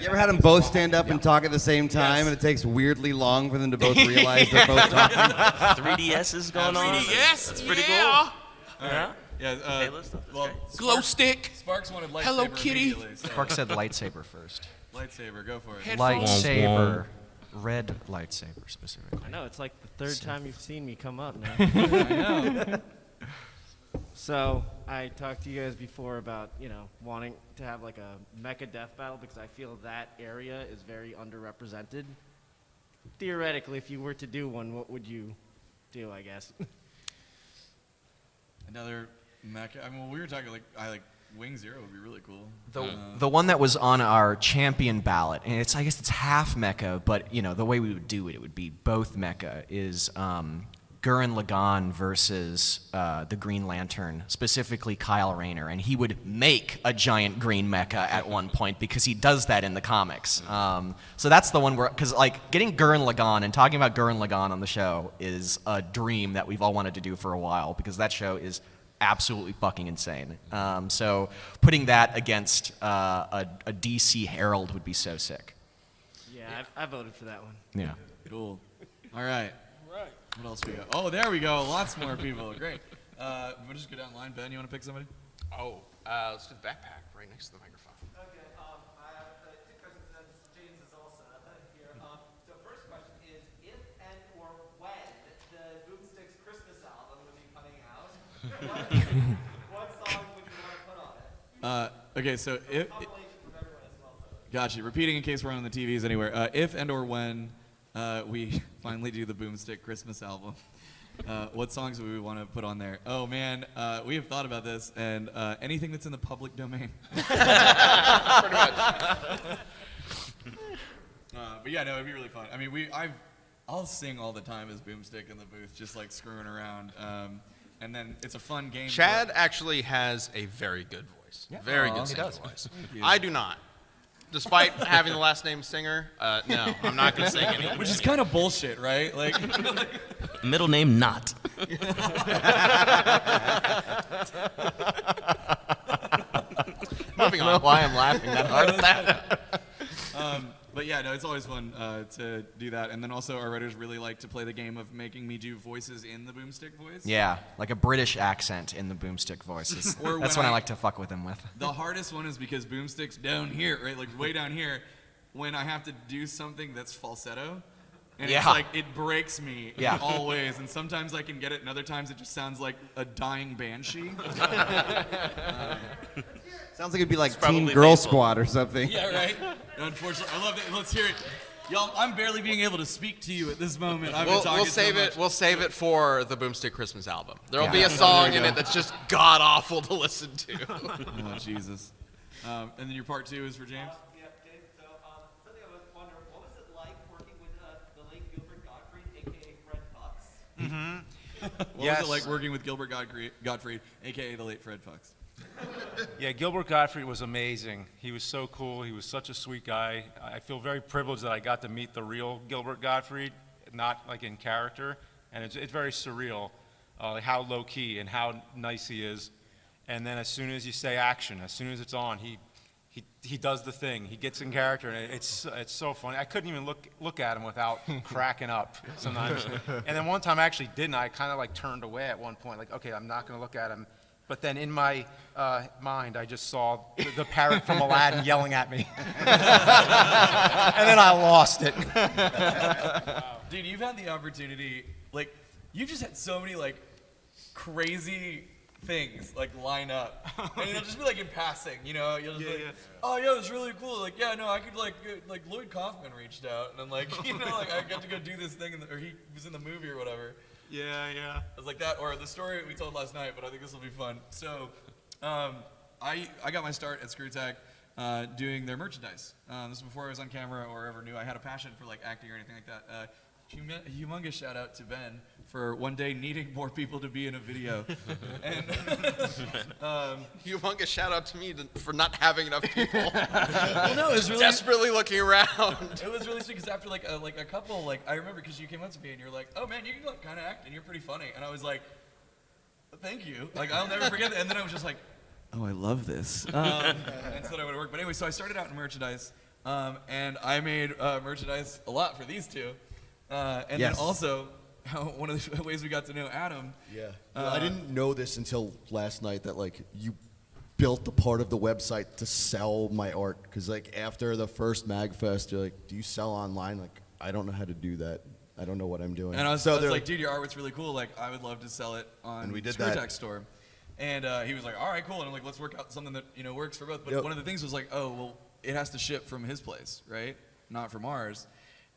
You ever had them both stand up and talk at the same time, Yes. and it takes weirdly long for them to both realize they're both talking? 3DS is going on. 3DS. That's pretty yeah. cool. Yeah. Yeah, Halo stuff, that's well, great. Glow stick. Sparks wanted lightsaber Hello, Kitty. immediately, so Spark said lightsaber first. lightsaber, go for it. Headphones. Lightsaber. Red lightsaber specifically. I know, it's like the third time you've seen me come up now. I know. So, I talked to you guys before about, wanting to have like a mecha death battle because I feel that area is very underrepresented. Theoretically, if you were to do one, what would you do, I guess? Another Mecha. I mean, we were talking like Wing Zero would be really cool. The one that was on our champion ballot, and I guess it's half mecha, but the way we would do it, it would be both mecha. Is Gurren Lagann versus the Green Lantern, specifically Kyle Rayner, and he would make a giant green mecha at one point because he does that in the comics. So that's the one where, because getting Gurren Lagann and talking about Gurren Lagann on the show is a dream that we've all wanted to do for a while because that show is absolutely fucking insane. So putting that against a DC Herald would be so sick. Yeah, I voted for that one. Yeah. Cool. All right. What else we got? Oh, there we go. Lots more people. Great. We'll just go down the line. Ben, you want to pick somebody? Oh, let's do the backpack right next to the microphone. Okay, I have two questions, and James is also here. So first question is, if and or when the Boomstick's Christmas album would be coming out, what song would you want to put on it? Okay, so if... Compilation from everyone as well. So. Gotcha. Repeating in case we're on the TVs anywhere. If and or when we finally do the Boomstick Christmas album, what songs would we want to put on there? Oh man, we have thought about this, and anything that's in the public domain. Pretty much. But yeah, no, it'd be really fun. I mean, I'll sing all the time as Boomstick in the booth, just like screwing around. And then it's a fun game. Chad actually has a very good voice. Yeah. Very Aw. good He singing does. voice. you. I do not. Despite having the last name Singer, no, I'm not going to sing any. Which is kind of bullshit, right? Like, Middle name not. Moving I don't know on. why I'm laughing that hard at that. but yeah, no, it's always fun to do that. And then also our writers really like to play the game of making me do voices in the Boomstick voice. Yeah, like a British accent in the Boomstick voices. Or That's when what I I- like to fuck with him with. The hardest one is because Boomstick's down here, right? Like way down here. When I have to do something that's falsetto, and it's Yeah. like it breaks me Yeah. in all ways. And sometimes I can get it, and other times it just sounds like a dying banshee. Sounds like it'd be like Teen probably Girl painful. Squad or something. Yeah, right. Unfortunately, I love it. Let's hear it, y'all. I'm barely being able to speak to you at this moment. I've been We'll talking save so it. much. We'll save it for the Boomstick Christmas album. There'll Yeah. be a song in it that's just god awful to listen to. Oh Jesus. And then your part two is for James. Yeah, James. So something I was wondering, what was it like working with the late Gilbert Gottfried, aka Fred Fox? What was it like working with Gilbert Gottfried, aka the late Fred Fox? Yeah, Gilbert Gottfried was amazing. He was so cool. He was such a sweet guy. I feel very privileged that I got to meet the real Gilbert Gottfried, not like in character. And it's very surreal, like how low key and how nice he is. And then as soon as you say action, as soon as it's on, he does the thing. He gets in character, and it's so funny. I couldn't even look at him without cracking up sometimes. And then one time I actually didn't. I kind of like turned away at one point, like, okay, I'm not going to look at him. But then in my mind, I just saw the parrot from Aladdin yelling at me. And then I lost it. Dude, you've had the opportunity, like, you've just had so many, like, crazy things, like, line up. And it'll just be, like, in passing, you know? You'll just be like, oh, yeah, it's really cool. Like, yeah, no, I could, like, Lloyd Kaufman reached out. And I'm like, you know, like, I got to go do this thing, or he was in the movie or whatever. Yeah. I was like that, or the story we told last night, but I think this will be fun. So, I got my start at ScrewTech doing their merchandise. This was before I was on camera or ever knew I had a passion for like acting or anything like that. Humongous shout out to Ben for one day needing more people to be in a video. And Humongous shout out to me for not having enough people. well, no, it was really Desperately looking around. It was really sweet because after like a couple, like I remember because you came up to me and you're like, oh man, you can like kind of act and you're pretty funny, and I was like, thank you, like I'll never forget that. And then I was just like, oh, I love this. And so that would work. But anyway, so I started out in merchandise, and I made merchandise a lot for these two, and Yes. then also one of the ways we got to know Adam. Yeah. I didn't know this until last night that like you built the part of the website to sell my art, because like after the first MAGFest, you're like, do you sell online? Like, I don't know how to do that. I don't know what I'm doing. And I was they're like, dude, your artwork's really cool. Like, I would love to sell it on And we did ScrewTech that. store. And he was like, all right, cool. And I'm like, let's work out something that, you know, works for both. But Yep. one of the things was like, oh, well, it has to ship from his place, right? Not from ours.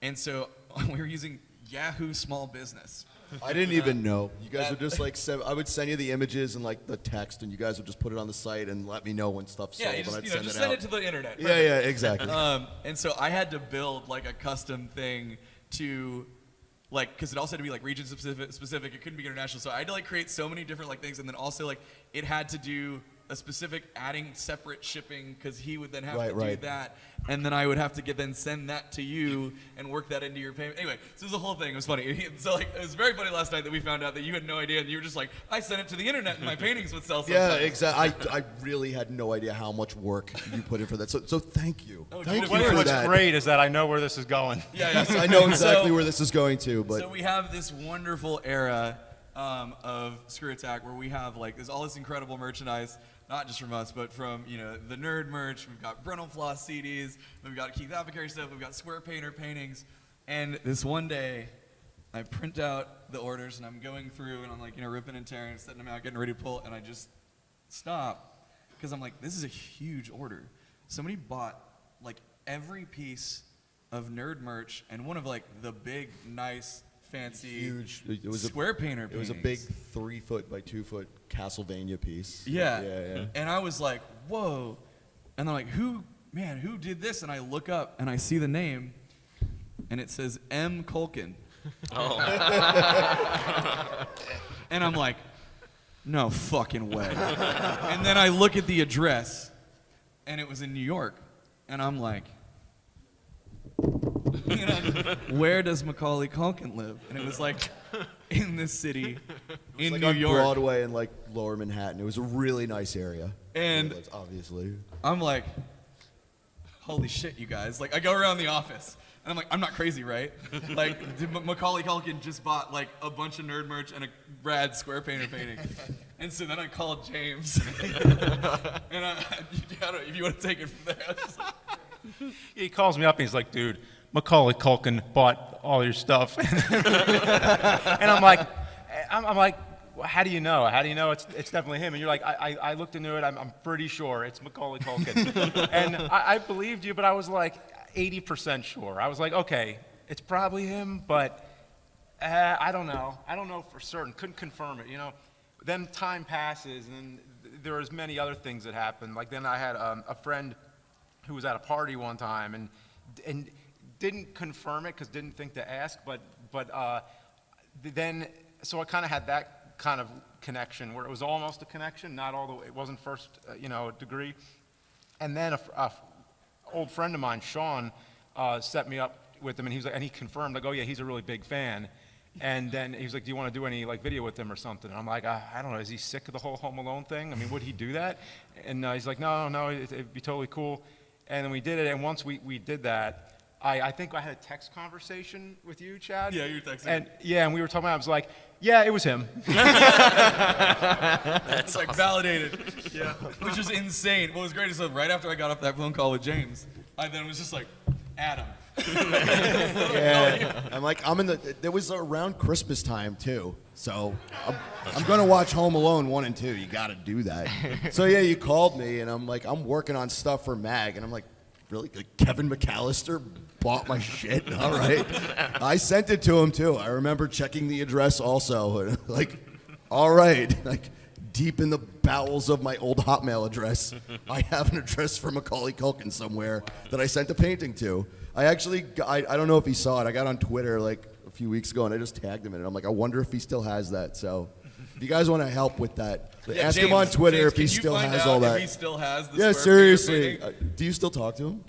And so we were using Yahoo Small Business. I didn't even know. You guys would just like I would send you the images and like the text, and you guys would just put it on the site and let me know when stuff sold. Yeah, you just, and I'd you know, send just it send out. it to the internet. Yeah, exactly. And so I had to build like a custom thing to, like, because it also had to be like region specific. It couldn't be international. So I had to like create so many different like things, and then also like it had to do a specific adding separate shipping because he would then have to do that, and then I would have to then send that to you and work that into your payment. Anyway, so it was a whole thing. It was funny. So like it was very funny last night that we found out that you had no idea, and you were just like, I sent it to the internet, and my paintings would sell. Yeah, sometimes. exactly. I really had no idea how much work you put in for that. So thank you. Thank you What's for that. great is that I know where this is going. Yeah. I know exactly where this is going to. But so we have this wonderful era of Screw Attack where we have like there's all this incredible merchandise. Not just from us, but from, you know, the nerd merch. We've got Brundle Floss CDs. We've got Keith Apicary stuff. We've got Square Painter paintings. And this one day, I print out the orders, and I'm going through, and I'm like, you know, ripping and tearing, setting them out, getting ready to pull, and I just stop. Because I'm like, this is a huge order. Somebody bought, like, every piece of nerd merch, and one of, like, the big, nice, fancy huge. It was Square Painter paintings. It was a big 3 foot by 2 foot Castlevania piece. Yeah. And I was like, whoa. And they're like, who did this? And I look up and I see the name and it says M. Culkin. Oh. And I'm like, no fucking way. And then I look at the address and it was in New York. And I'm like, you know, where does Macaulay Culkin live? And it was like in this city in like New on York. Broadway and like Lower Manhattan. It was a really nice area. And obviously, I'm like, holy shit, you guys. Like, I go around the office, and I'm like, I'm not crazy, right? Like, Macaulay Culkin just bought, like, a bunch of nerd merch and a rad Square Painter painting. And so then I called James. And I don't know if you want to take it from there. I was just like, He calls me up and he's like, dude, Macaulay Culkin bought all your stuff. And I'm like, well, how do you know? How do you know it's definitely him? And you're like, I looked into it. I'm pretty sure it's Macaulay Culkin. And I believed you, but I was like 80% sure. I was like, okay, it's probably him, but I don't know. I don't know for certain. Couldn't confirm it, you know. Then time passes, and there was many other things that happened. Like then I had a friend who was at a party one time and didn't confirm it because didn't think to ask, but then so I kind of had that kind of connection where it was almost a connection, not all the way, it wasn't first degree. And then a old friend of mine, Sean, set me up with him, and he was like, and he confirmed, like, oh yeah, he's a really big fan. And then he was like, do you want to do any like video with him or something? And I'm like, I don't know, is he sick of the whole Home Alone thing? I mean, would he do that? And he's like, no, it'd be totally cool. And then we did it, and once we did that, I think I had a text conversation with you, Chad. Yeah, you were texting. And and we were talking about, I was like, yeah, it was him. It's like validated. Yeah. Which was insane. What was great is that right after I got off that phone call with James, I then was just like, Adam. yeah. I'm like, there was around Christmas time too. So I'm going to watch Home Alone 1 and 2. You got to do that. So yeah, you called me and I'm like, I'm working on stuff for MAG. And I'm like, really? Like, Kevin McAllister bought my shit? All right. I sent it to him too. I remember checking the address also. Like, all right. Like, deep in the bowels of my old Hotmail address, I have an address for Macaulay Culkin somewhere that I sent a painting to. I actually, I don't know if he saw it. I got on Twitter like a few weeks ago and I just tagged him in it. I'm like, I wonder if he still has that. So if you guys want to help with that, ask him on Twitter James, if he still has all if that. he still has the Yeah, Square Painter seriously. painting? Do you still talk to him?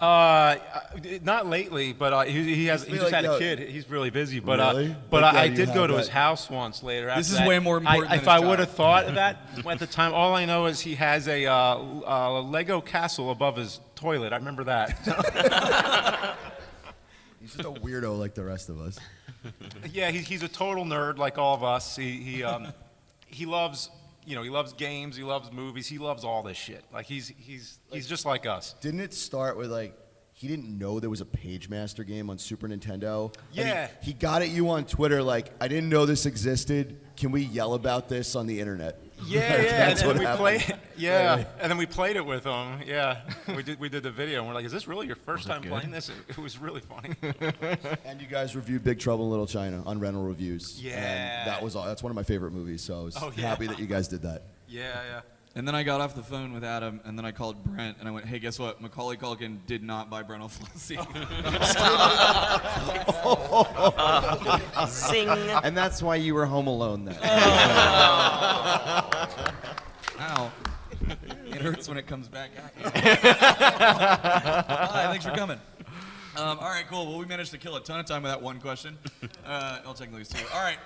Not lately, but he just like, had yo, a kid. He's really busy. But Really? but Like, yeah, I you did go have to that. his house once later. This after is that. way more important than If his I job. would have thought of that at the time, all I know is he has a Lego castle above his toilet. I remember that. He's just a weirdo like the rest of us. Yeah, he's a total nerd like all of us. He loves he loves games, he loves movies, he loves all this shit. Like he's just like us. Didn't it start with like he didn't know there was a Page Master game on Super Nintendo? And Yeah. he got at you on Twitter like, I didn't know this existed. Can we yell about this on the internet? And then what we happened. played. Yeah, and then we played it with them. Yeah, we did the video, and we're like, "Is this really your first time playing this?" It was really funny. And you guys reviewed Big Trouble in Little China on Rental Reviews. Yeah. And that's one of my favorite movies, so I was Oh, yeah. happy that you guys did that. Yeah. And then I got off the phone with Adam, and then I called Brent, and I went, hey, guess what? Macaulay Culkin did not buy Brent O'Flaherty. Zing. And that's why you were home alone then. Ow. It hurts when it comes back at you. Hi, thanks for coming. All right, cool. Well, we managed to kill a ton of time with that one question. I'll take these two. All right.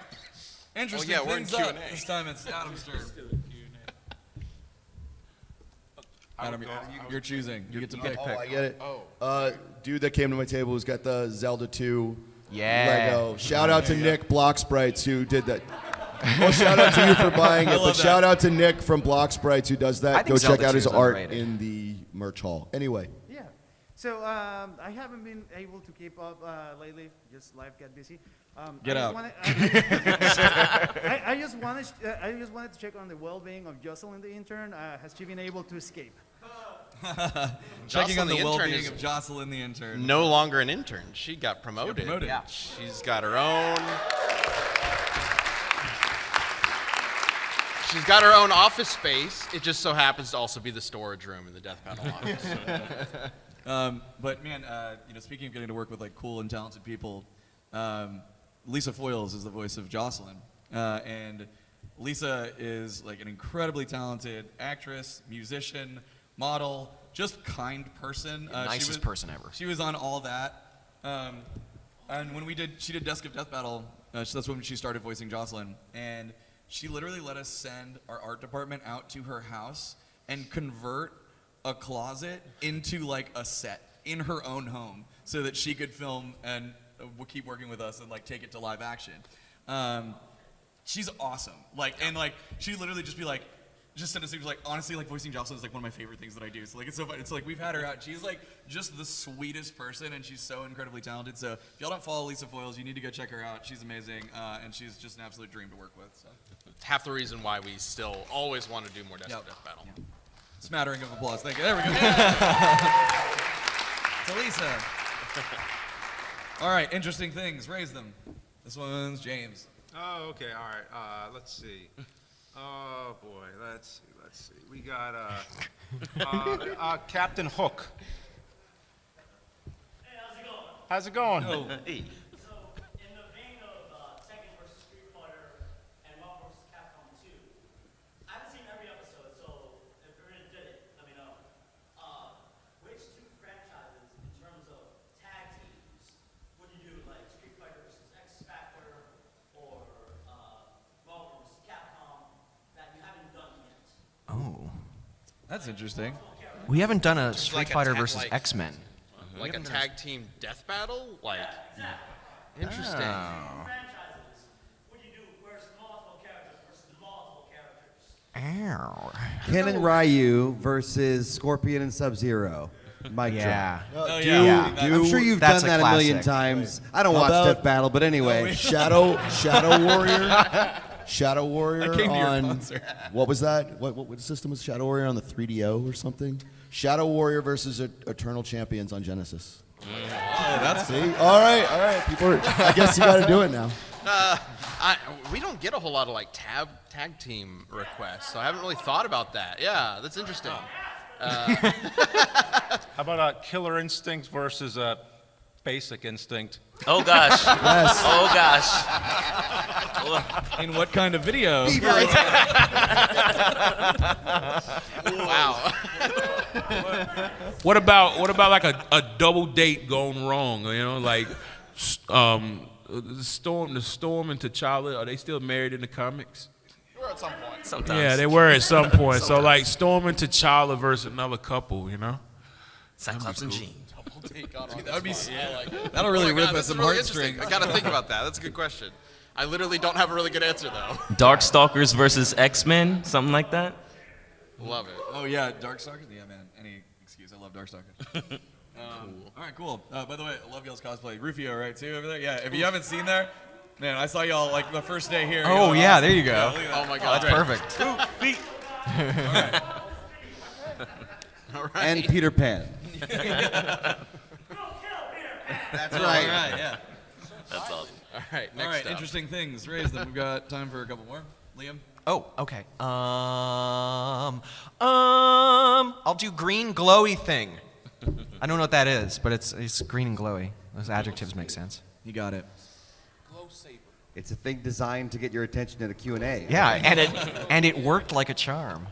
Interesting we're in things up. Q&A. This time it's Adam's turn. Adam, you're choosing. You get to pick. Oh, I get it. Dude that came to my table who's got the Zelda 2 Lego. Shout out to Nick Block Sprites who did that. Well, shout out to you for buying it, but shout out to Nick from Block Sprites who does that. Go check out his art in the merch hall. Anyway. Yeah. So I haven't been able to keep up lately. Just life got busy. Get out. I just wanted to check on the well-being of Jocelyn the intern. Has she been able to escape? Checking on the intern well-being is of Jocelyn the intern. No longer an intern. She got promoted. Yeah. She's got her own. She's got her own office space. It just so happens to also be the storage room in the Death Battle office. But man, speaking of getting to work with like cool and talented people, Lisa Foyles is the voice of Jocelyn, and Lisa is like an incredibly talented actress, musician, model, just kind person. Nicest person ever. She was on All That, and when she did Desk of Death Battle. That's when she started voicing Jocelyn, and she literally let us send our art department out to her house and convert a closet into like a set in her own home so that she could film and keep working with us and like take it to live action. She's awesome. She literally just be like, just send us things like, honestly, like voicing Jocelyn is like one of my favorite things that I do. So like, it's so fun. It's like, we've had her out. She's like just the sweetest person and she's so incredibly talented. So if y'all don't follow Lisa Foyles, you need to go check her out. She's amazing. And she's just an absolute dream to work with. So. It's half the reason why we still always want to do more Death Battle. Yep. Smattering of applause. Thank you. There we go. To Lisa. All right, interesting things. Raise them. This one's James. Oh, okay. All right. Let's see. Oh boy. Let's see. We got Captain Hook. Hey, how's it going? How's it going? Oh. Hey. So, in the vein of Tekken versus Street Fighter and Marvel vs. Capcom 2, I haven't seen every episode, so if you're gonna do it, let me know. Which two franchises, in terms of tag teams, would you do, like Street Fighter versus X Factor or Marvel vs. Capcom that you haven't done yet? Oh. That's interesting. We haven't done a Just Street like a Fighter tag- versus like- X-Men. Like a tag team death battle? Like, interesting. Franchises, would you do versus multiple characters versus multiple characters? Ken and Ryu versus Scorpion and Sub-Zero. Mic Yeah. Oh, yeah. I'm sure you've That's done a that a million classic. times. I don't How watch about- Death Battle, but anyway. Shadow Warrior. Shadow Warrior I came to your on concert. what was that? What system was Shadow Warrior on the 3DO or something? Shadow Warrior versus Eternal Champions on Genesis. See? All right. People I guess you got to do it now. We don't get a whole lot of like tag team requests, so I haven't really thought about that. Yeah, that's interesting. How about Killer Instinct versus Basic Instinct? Oh gosh. Yes. Oh gosh. In what kind of video? Wow. What about like a double date going wrong? You know, like Storm and T'Challa, are they still married in the comics? We're at some point. Sometimes. Yeah, they were at some point. So like Storm and T'Challa versus another couple, you know? Cyclops and Jean. That would be. That'll really rip at some heartstrings. I gotta think about that. That's a good question. I literally don't have a really good answer though. Darkstalkers versus X-Men, something like that. Love it. Oh yeah, Darkstalkers. Yeah, man. Any excuse. I love Darkstalkers. All right, cool. By the way, I love y'all's cosplay. Rufio, right, too, over there? Yeah, if you haven't seen there, Man, I saw y'all like the first day here. Oh, yeah, awesome. there you go. Yeah, look at that. Oh my God. That's perfect. All right. And Peter Pan. That's All right, yeah. That's awesome. All right. Next All right, up. interesting things. Raise them. We've got time for a couple more. Liam? Oh, okay. I'll do green glowy thing. I don't know what that is, but it's green and glowy. Those adjectives make sense. You got it. It's a thing designed to get your attention at a Q&A. Yeah, and it worked like a charm.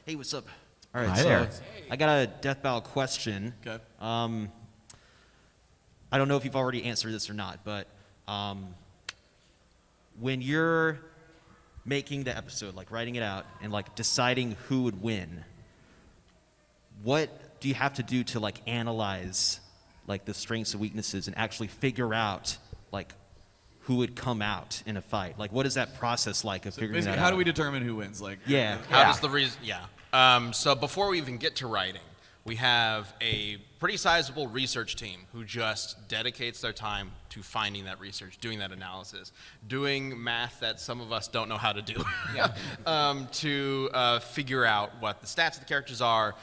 Hey, what's up? All right, Hi so there. I got a death battle question. Okay. I don't know if you've already answered this or not, but when you're making the episode, like writing it out and like deciding who would win, what do you have to do to like analyze like the strengths and weaknesses and actually figure out like who would come out in a fight? Like, what is that process like of figuring that Basically, out? how do we determine who wins? Like, Yeah. How does the reason? Yeah. So before we even get to writing, we have a pretty sizable research team who just dedicates their time to finding that research, doing that analysis, doing math that some of us don't know how to do, to figure out what the stats of the characters are,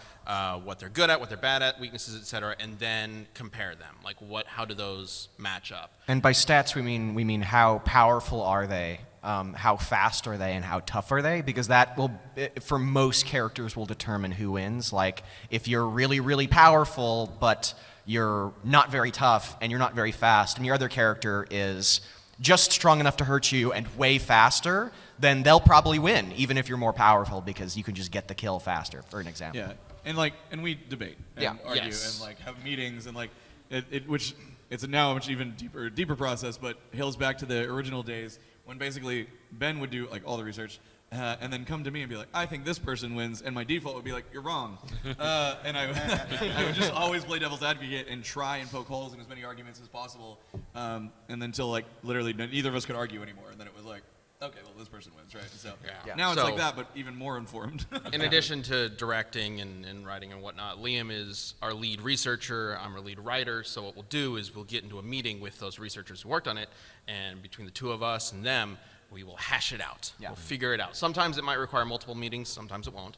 what they're good at, what they're bad at, weaknesses, etc., and then compare them. Like, how do those match up? And by stats, we mean how powerful are they, how fast are they, and how tough are they? Because that will, for most characters, will determine who wins. Like, if you're really, really powerful, but you're not very tough and you're not very fast, and your other character is just strong enough to hurt you and way faster, then they'll probably win, even if you're more powerful, because you can just get the kill faster, for an example. Yeah, and we debate and argue and like have meetings and like which it's now a much even deeper process, but hails back to the original days when basically Ben would do like all the research and then come to me and be like, I think this person wins, and my default would be like, you're wrong, and I would just always play devil's advocate and try and poke holes in as many arguments as possible, and then until like literally neither of us could argue anymore, and then it was like, okay, well, this person wins, right? So now it's like that, but even more informed. In addition to directing and writing and whatnot, Liam is our lead researcher, I'm our lead writer, so what we'll do is we'll get into a meeting with those researchers who worked on it, and between the two of us and them, we will hash it out. We'll figure it out. Sometimes it might require multiple meetings, sometimes it won't,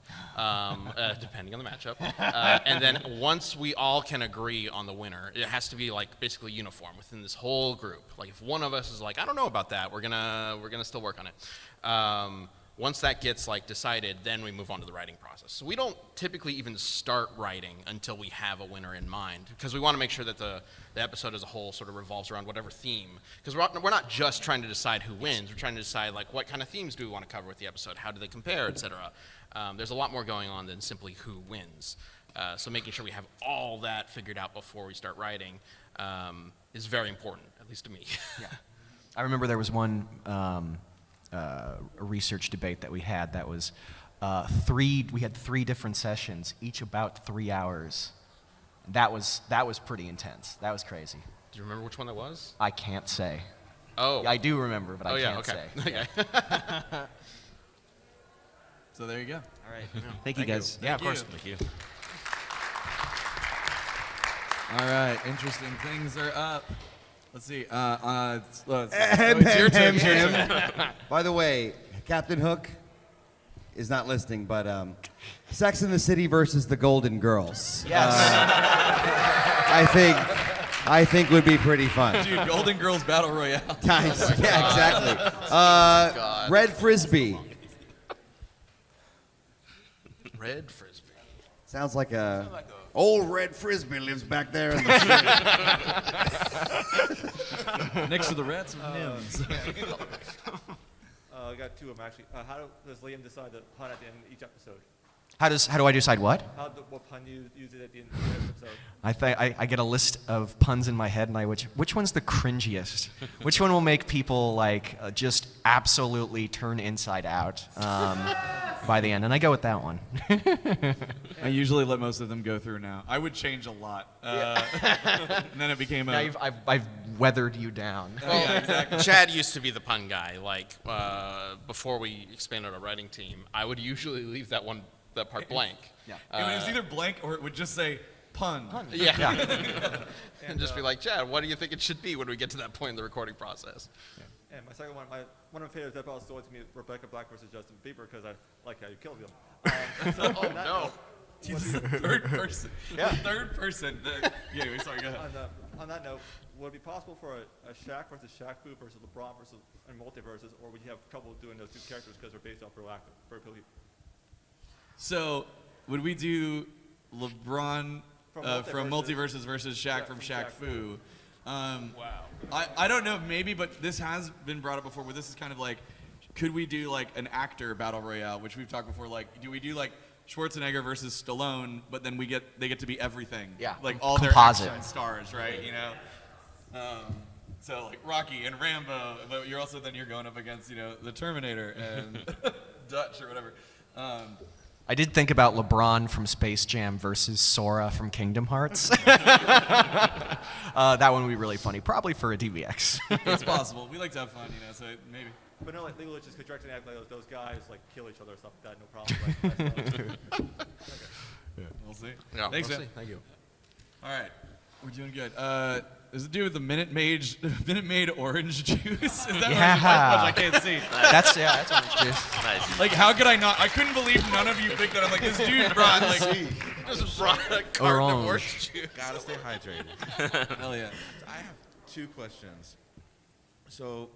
depending on the matchup. And then once we all can agree on the winner, it has to be like basically uniform within this whole group. Like if one of us is like, I don't know about that, we're gonna still work on it. Once that gets like decided, then we move on to the writing process. So we don't typically even start writing until we have a winner in mind, because we want to make sure that the episode as a whole sort of revolves around whatever theme. Because we're not just trying to decide who wins, we're trying to decide like what kind of themes do we want to cover with the episode, how do they compare, etc. There's a lot more going on than simply who wins. So making sure we have all that figured out before we start writing is very important, at least to me. I remember there was one a research debate that we had that was we had 3 different sessions, each about 3 hours. That was pretty intense. That was crazy. Do you remember which one that was? I can't say. Oh. I do remember, but I can't say. Okay. So there you go. All right. Thank you, guys. Yeah, of course. Thank you. All right, interesting things are up. Let's see. It's your Ahem, turn. ahem. By the way, Captain Hook is not listening, but Sex in the City versus the Golden Girls. Yes. I think would be pretty fun. Dude, Golden Girls Battle Royale. Nice. Yeah, exactly. Red Frisbee. Red Frisbee. Sounds like a old Red Frisbee lives back there in the Next to the rats of Nims. I got 2 of them actually. How does Liam decide the pun at the end of each episode? How do I decide what? What pun you use it at the end of the episode? I get a list of puns in my head, and which one's the cringiest? Which one will make people like just absolutely turn inside out by the end? And I go with that one. I usually let most of them go through now. I would change a lot. And then it became Now I've weathered you down. Well, exactly. Chad used to be the pun guy. Like before we expanded our writing team, I would usually leave that part blank. And it was either blank or it would just say, Pun. Yeah. And just be like, Chad, what do you think it should be when we get to that point in the recording process? And my second one, one of my favorite Death Battle stories to me is Rebecca Black versus Justin Bieber because I like how you killed him. Oh, no. Third person. Yeah. Third person. Yeah, sorry, go ahead. On that note, would it be possible for a Shaq versus Shaq Fu versus LeBron versus and multiverses, or would you have trouble doing those two characters because they're based off real people? So, would we do LeBron from Multiverses versus Shaq from Shaq Fu? Wow. I don't know, maybe, but this has been brought up before, where this is kind of like, could we do like an actor battle royale, which we've talked before, like, do we do like Schwarzenegger versus Stallone, but then they get to be everything. Yeah. Like all Composite. their action stars, right? You know? So like Rocky and Rambo, but you're going up against, the Terminator and Dutch or whatever. I did think about LeBron from Space Jam versus Sora from Kingdom Hearts. That one would be really funny, probably for a DVX. It's possible. We like to have fun, so maybe. But no, like legally, just contracting act like those guys like kill each other or stuff like that. No problem. Like, Yeah. We'll see. Yeah, Thanks, we'll man. see. Thank you. All right, we're doing good. Does it do with the Minute Maid orange juice? Is that Yeah. I can't see. That's orange juice. Nice. Like, how could I not? I couldn't believe none of you picked that. I'm like, this dude brought like. Just brought a carton of Orange. orange juice. Gotta stay hydrated. Hell yeah. I have two questions. So,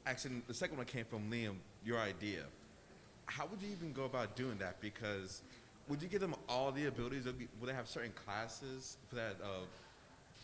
actually, the second one came from Liam, your idea. How would you even go about doing that? Because would you give them all the abilities? Would they have certain classes for that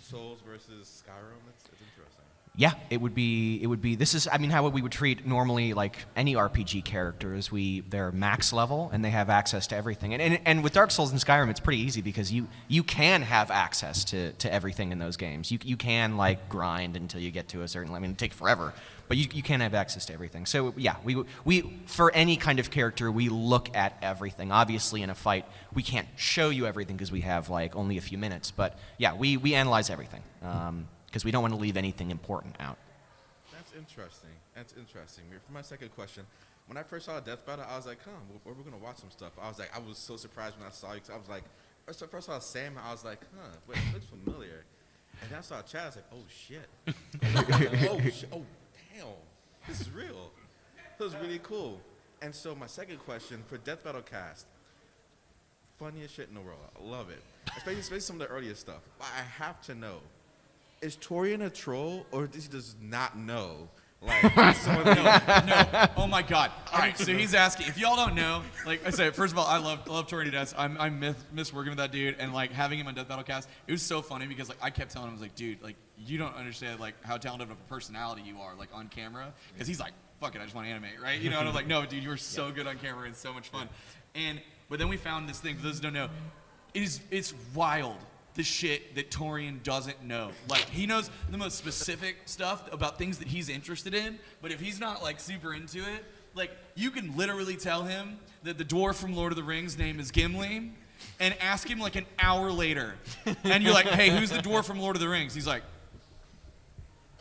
Souls versus Skyrim? It's interesting. Yeah, it would be. This is, how we would treat normally like any RPG characters. They're max level and they have access to everything. And with Dark Souls and Skyrim, it's pretty easy because you can have access to everything in those games. You can like grind until you get to a certain. It take forever, but you can have access to everything. So yeah, we for any kind of character we look at everything. Obviously, in a fight, we can't show you everything because we have like only a few minutes. But yeah, we analyze everything. Because we don't want to leave anything important out. That's interesting. For my second question, when I first saw Death Battle, I was like, we're going to watch some stuff. I was so surprised when I saw you. 'Cause I was like, first I saw Sam, I was like, wait, it looks familiar. And then I saw Chad, I was like, oh, shit. Oh, damn. This is real. It was really cool. And so my second question for Death Battle cast, funniest shit in the world. I love it. Especially some of the earlier stuff. But I have to know, is Torian a troll, or does he just not know? Like, No. Oh my God. All right. So he's asking. If y'all don't know, like I said, first of all, I love Torian to death. I miss working with that dude, and like having him on Death Battle Cast. It was so funny because like I kept telling him, I was like, dude, like you don't understand like how talented of a personality you are, like on camera. Because he's like, fuck it, I just want to animate, right? And I was like, no, dude, you were so good on camera and so much fun. But then we found this thing. For those who don't know, it's wild. The shit that Torian doesn't know. Like, he knows the most specific stuff about things that he's interested in, but if he's not, like, super into it, like, you can literally tell him that the dwarf from Lord of the Rings' name is Gimli, and ask him, like, an hour later, and you're like, hey, who's the dwarf from Lord of the Rings? He's like,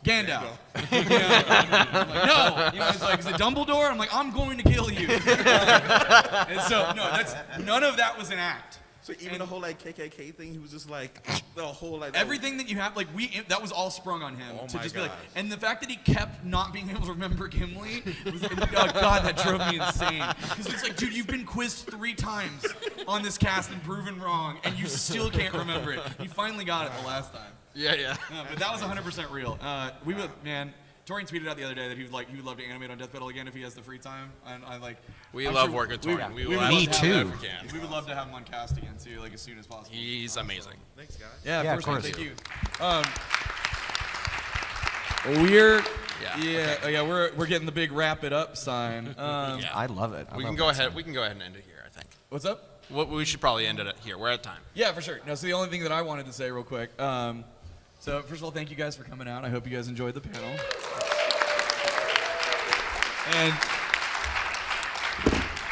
Gandalf. I'm like, no. He's like, is it Dumbledore? I'm like, I'm going to kill you. And so, no, none of that was an act. So even the whole like KKK thing, he was just like the whole like everything that you have, like that was all sprung on him oh to my just gosh. be like, and the fact that he kept not being able to remember Gimli, was, oh God, that drove me insane. Because it's like, dude, you've been quizzed 3 times on this cast and proven wrong, and you still can't remember it. He finally got it the last time. Yeah. But that was 100% real. Torian tweeted out the other day that he would love to animate on Death Battle again if he has the free time, and we love working with Torian. Me too. We would love to have him on cast again too, like as soon as possible. He's amazing. Thanks, guys. Yeah, of course. Thank you. We're getting the big wrap it up sign. I love it. We can go ahead and end it here, I think. What's up? We should probably end it here. We're at time. Yeah, for sure. No, so the only thing that I wanted to say real quick. So first of all, thank you guys for coming out. I hope you guys enjoyed the panel. And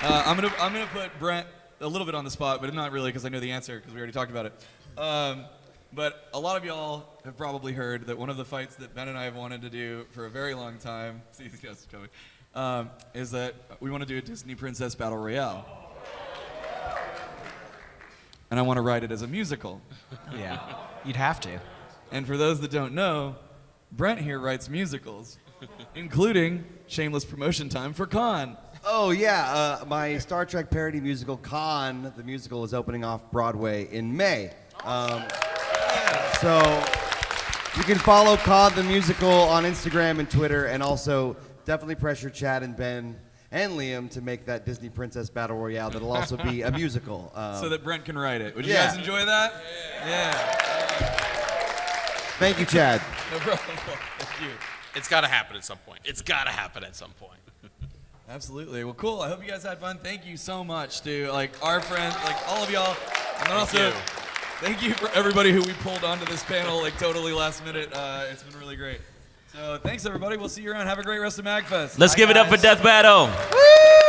I'm gonna put Brent a little bit on the spot, but not really because I know the answer because we already talked about it. But a lot of y'all have probably heard that one of the fights that Ben and I have wanted to do for a very long time, is that we want to do a Disney Princess Battle Royale. and I want to write it as a musical. Yeah, you'd have to. And for those that don't know, Brent here writes musicals, including shameless promotion time for Khan. Oh yeah, my Star Trek parody musical Khan, the musical, is opening off Broadway in May. So you can follow Khan the musical on Instagram and Twitter, and also definitely pressure Chad and Ben and Liam to make that Disney Princess Battle Royale that'll also be a musical. So that Brent can write it. Would you yeah. guys enjoy that? Yeah. Thank you, Chad. No problem. Thank you. It's got to happen at some point. It's got to happen at some point. Absolutely. Well, cool. I hope you guys had fun. Thank you so much to our friends, all of y'all, and then also thank you for everybody who we pulled onto this panel totally last minute. It's been really great. So thanks everybody. We'll see you around. Have a great rest of MAGFest. Let's give it up for Death Battle. Woo!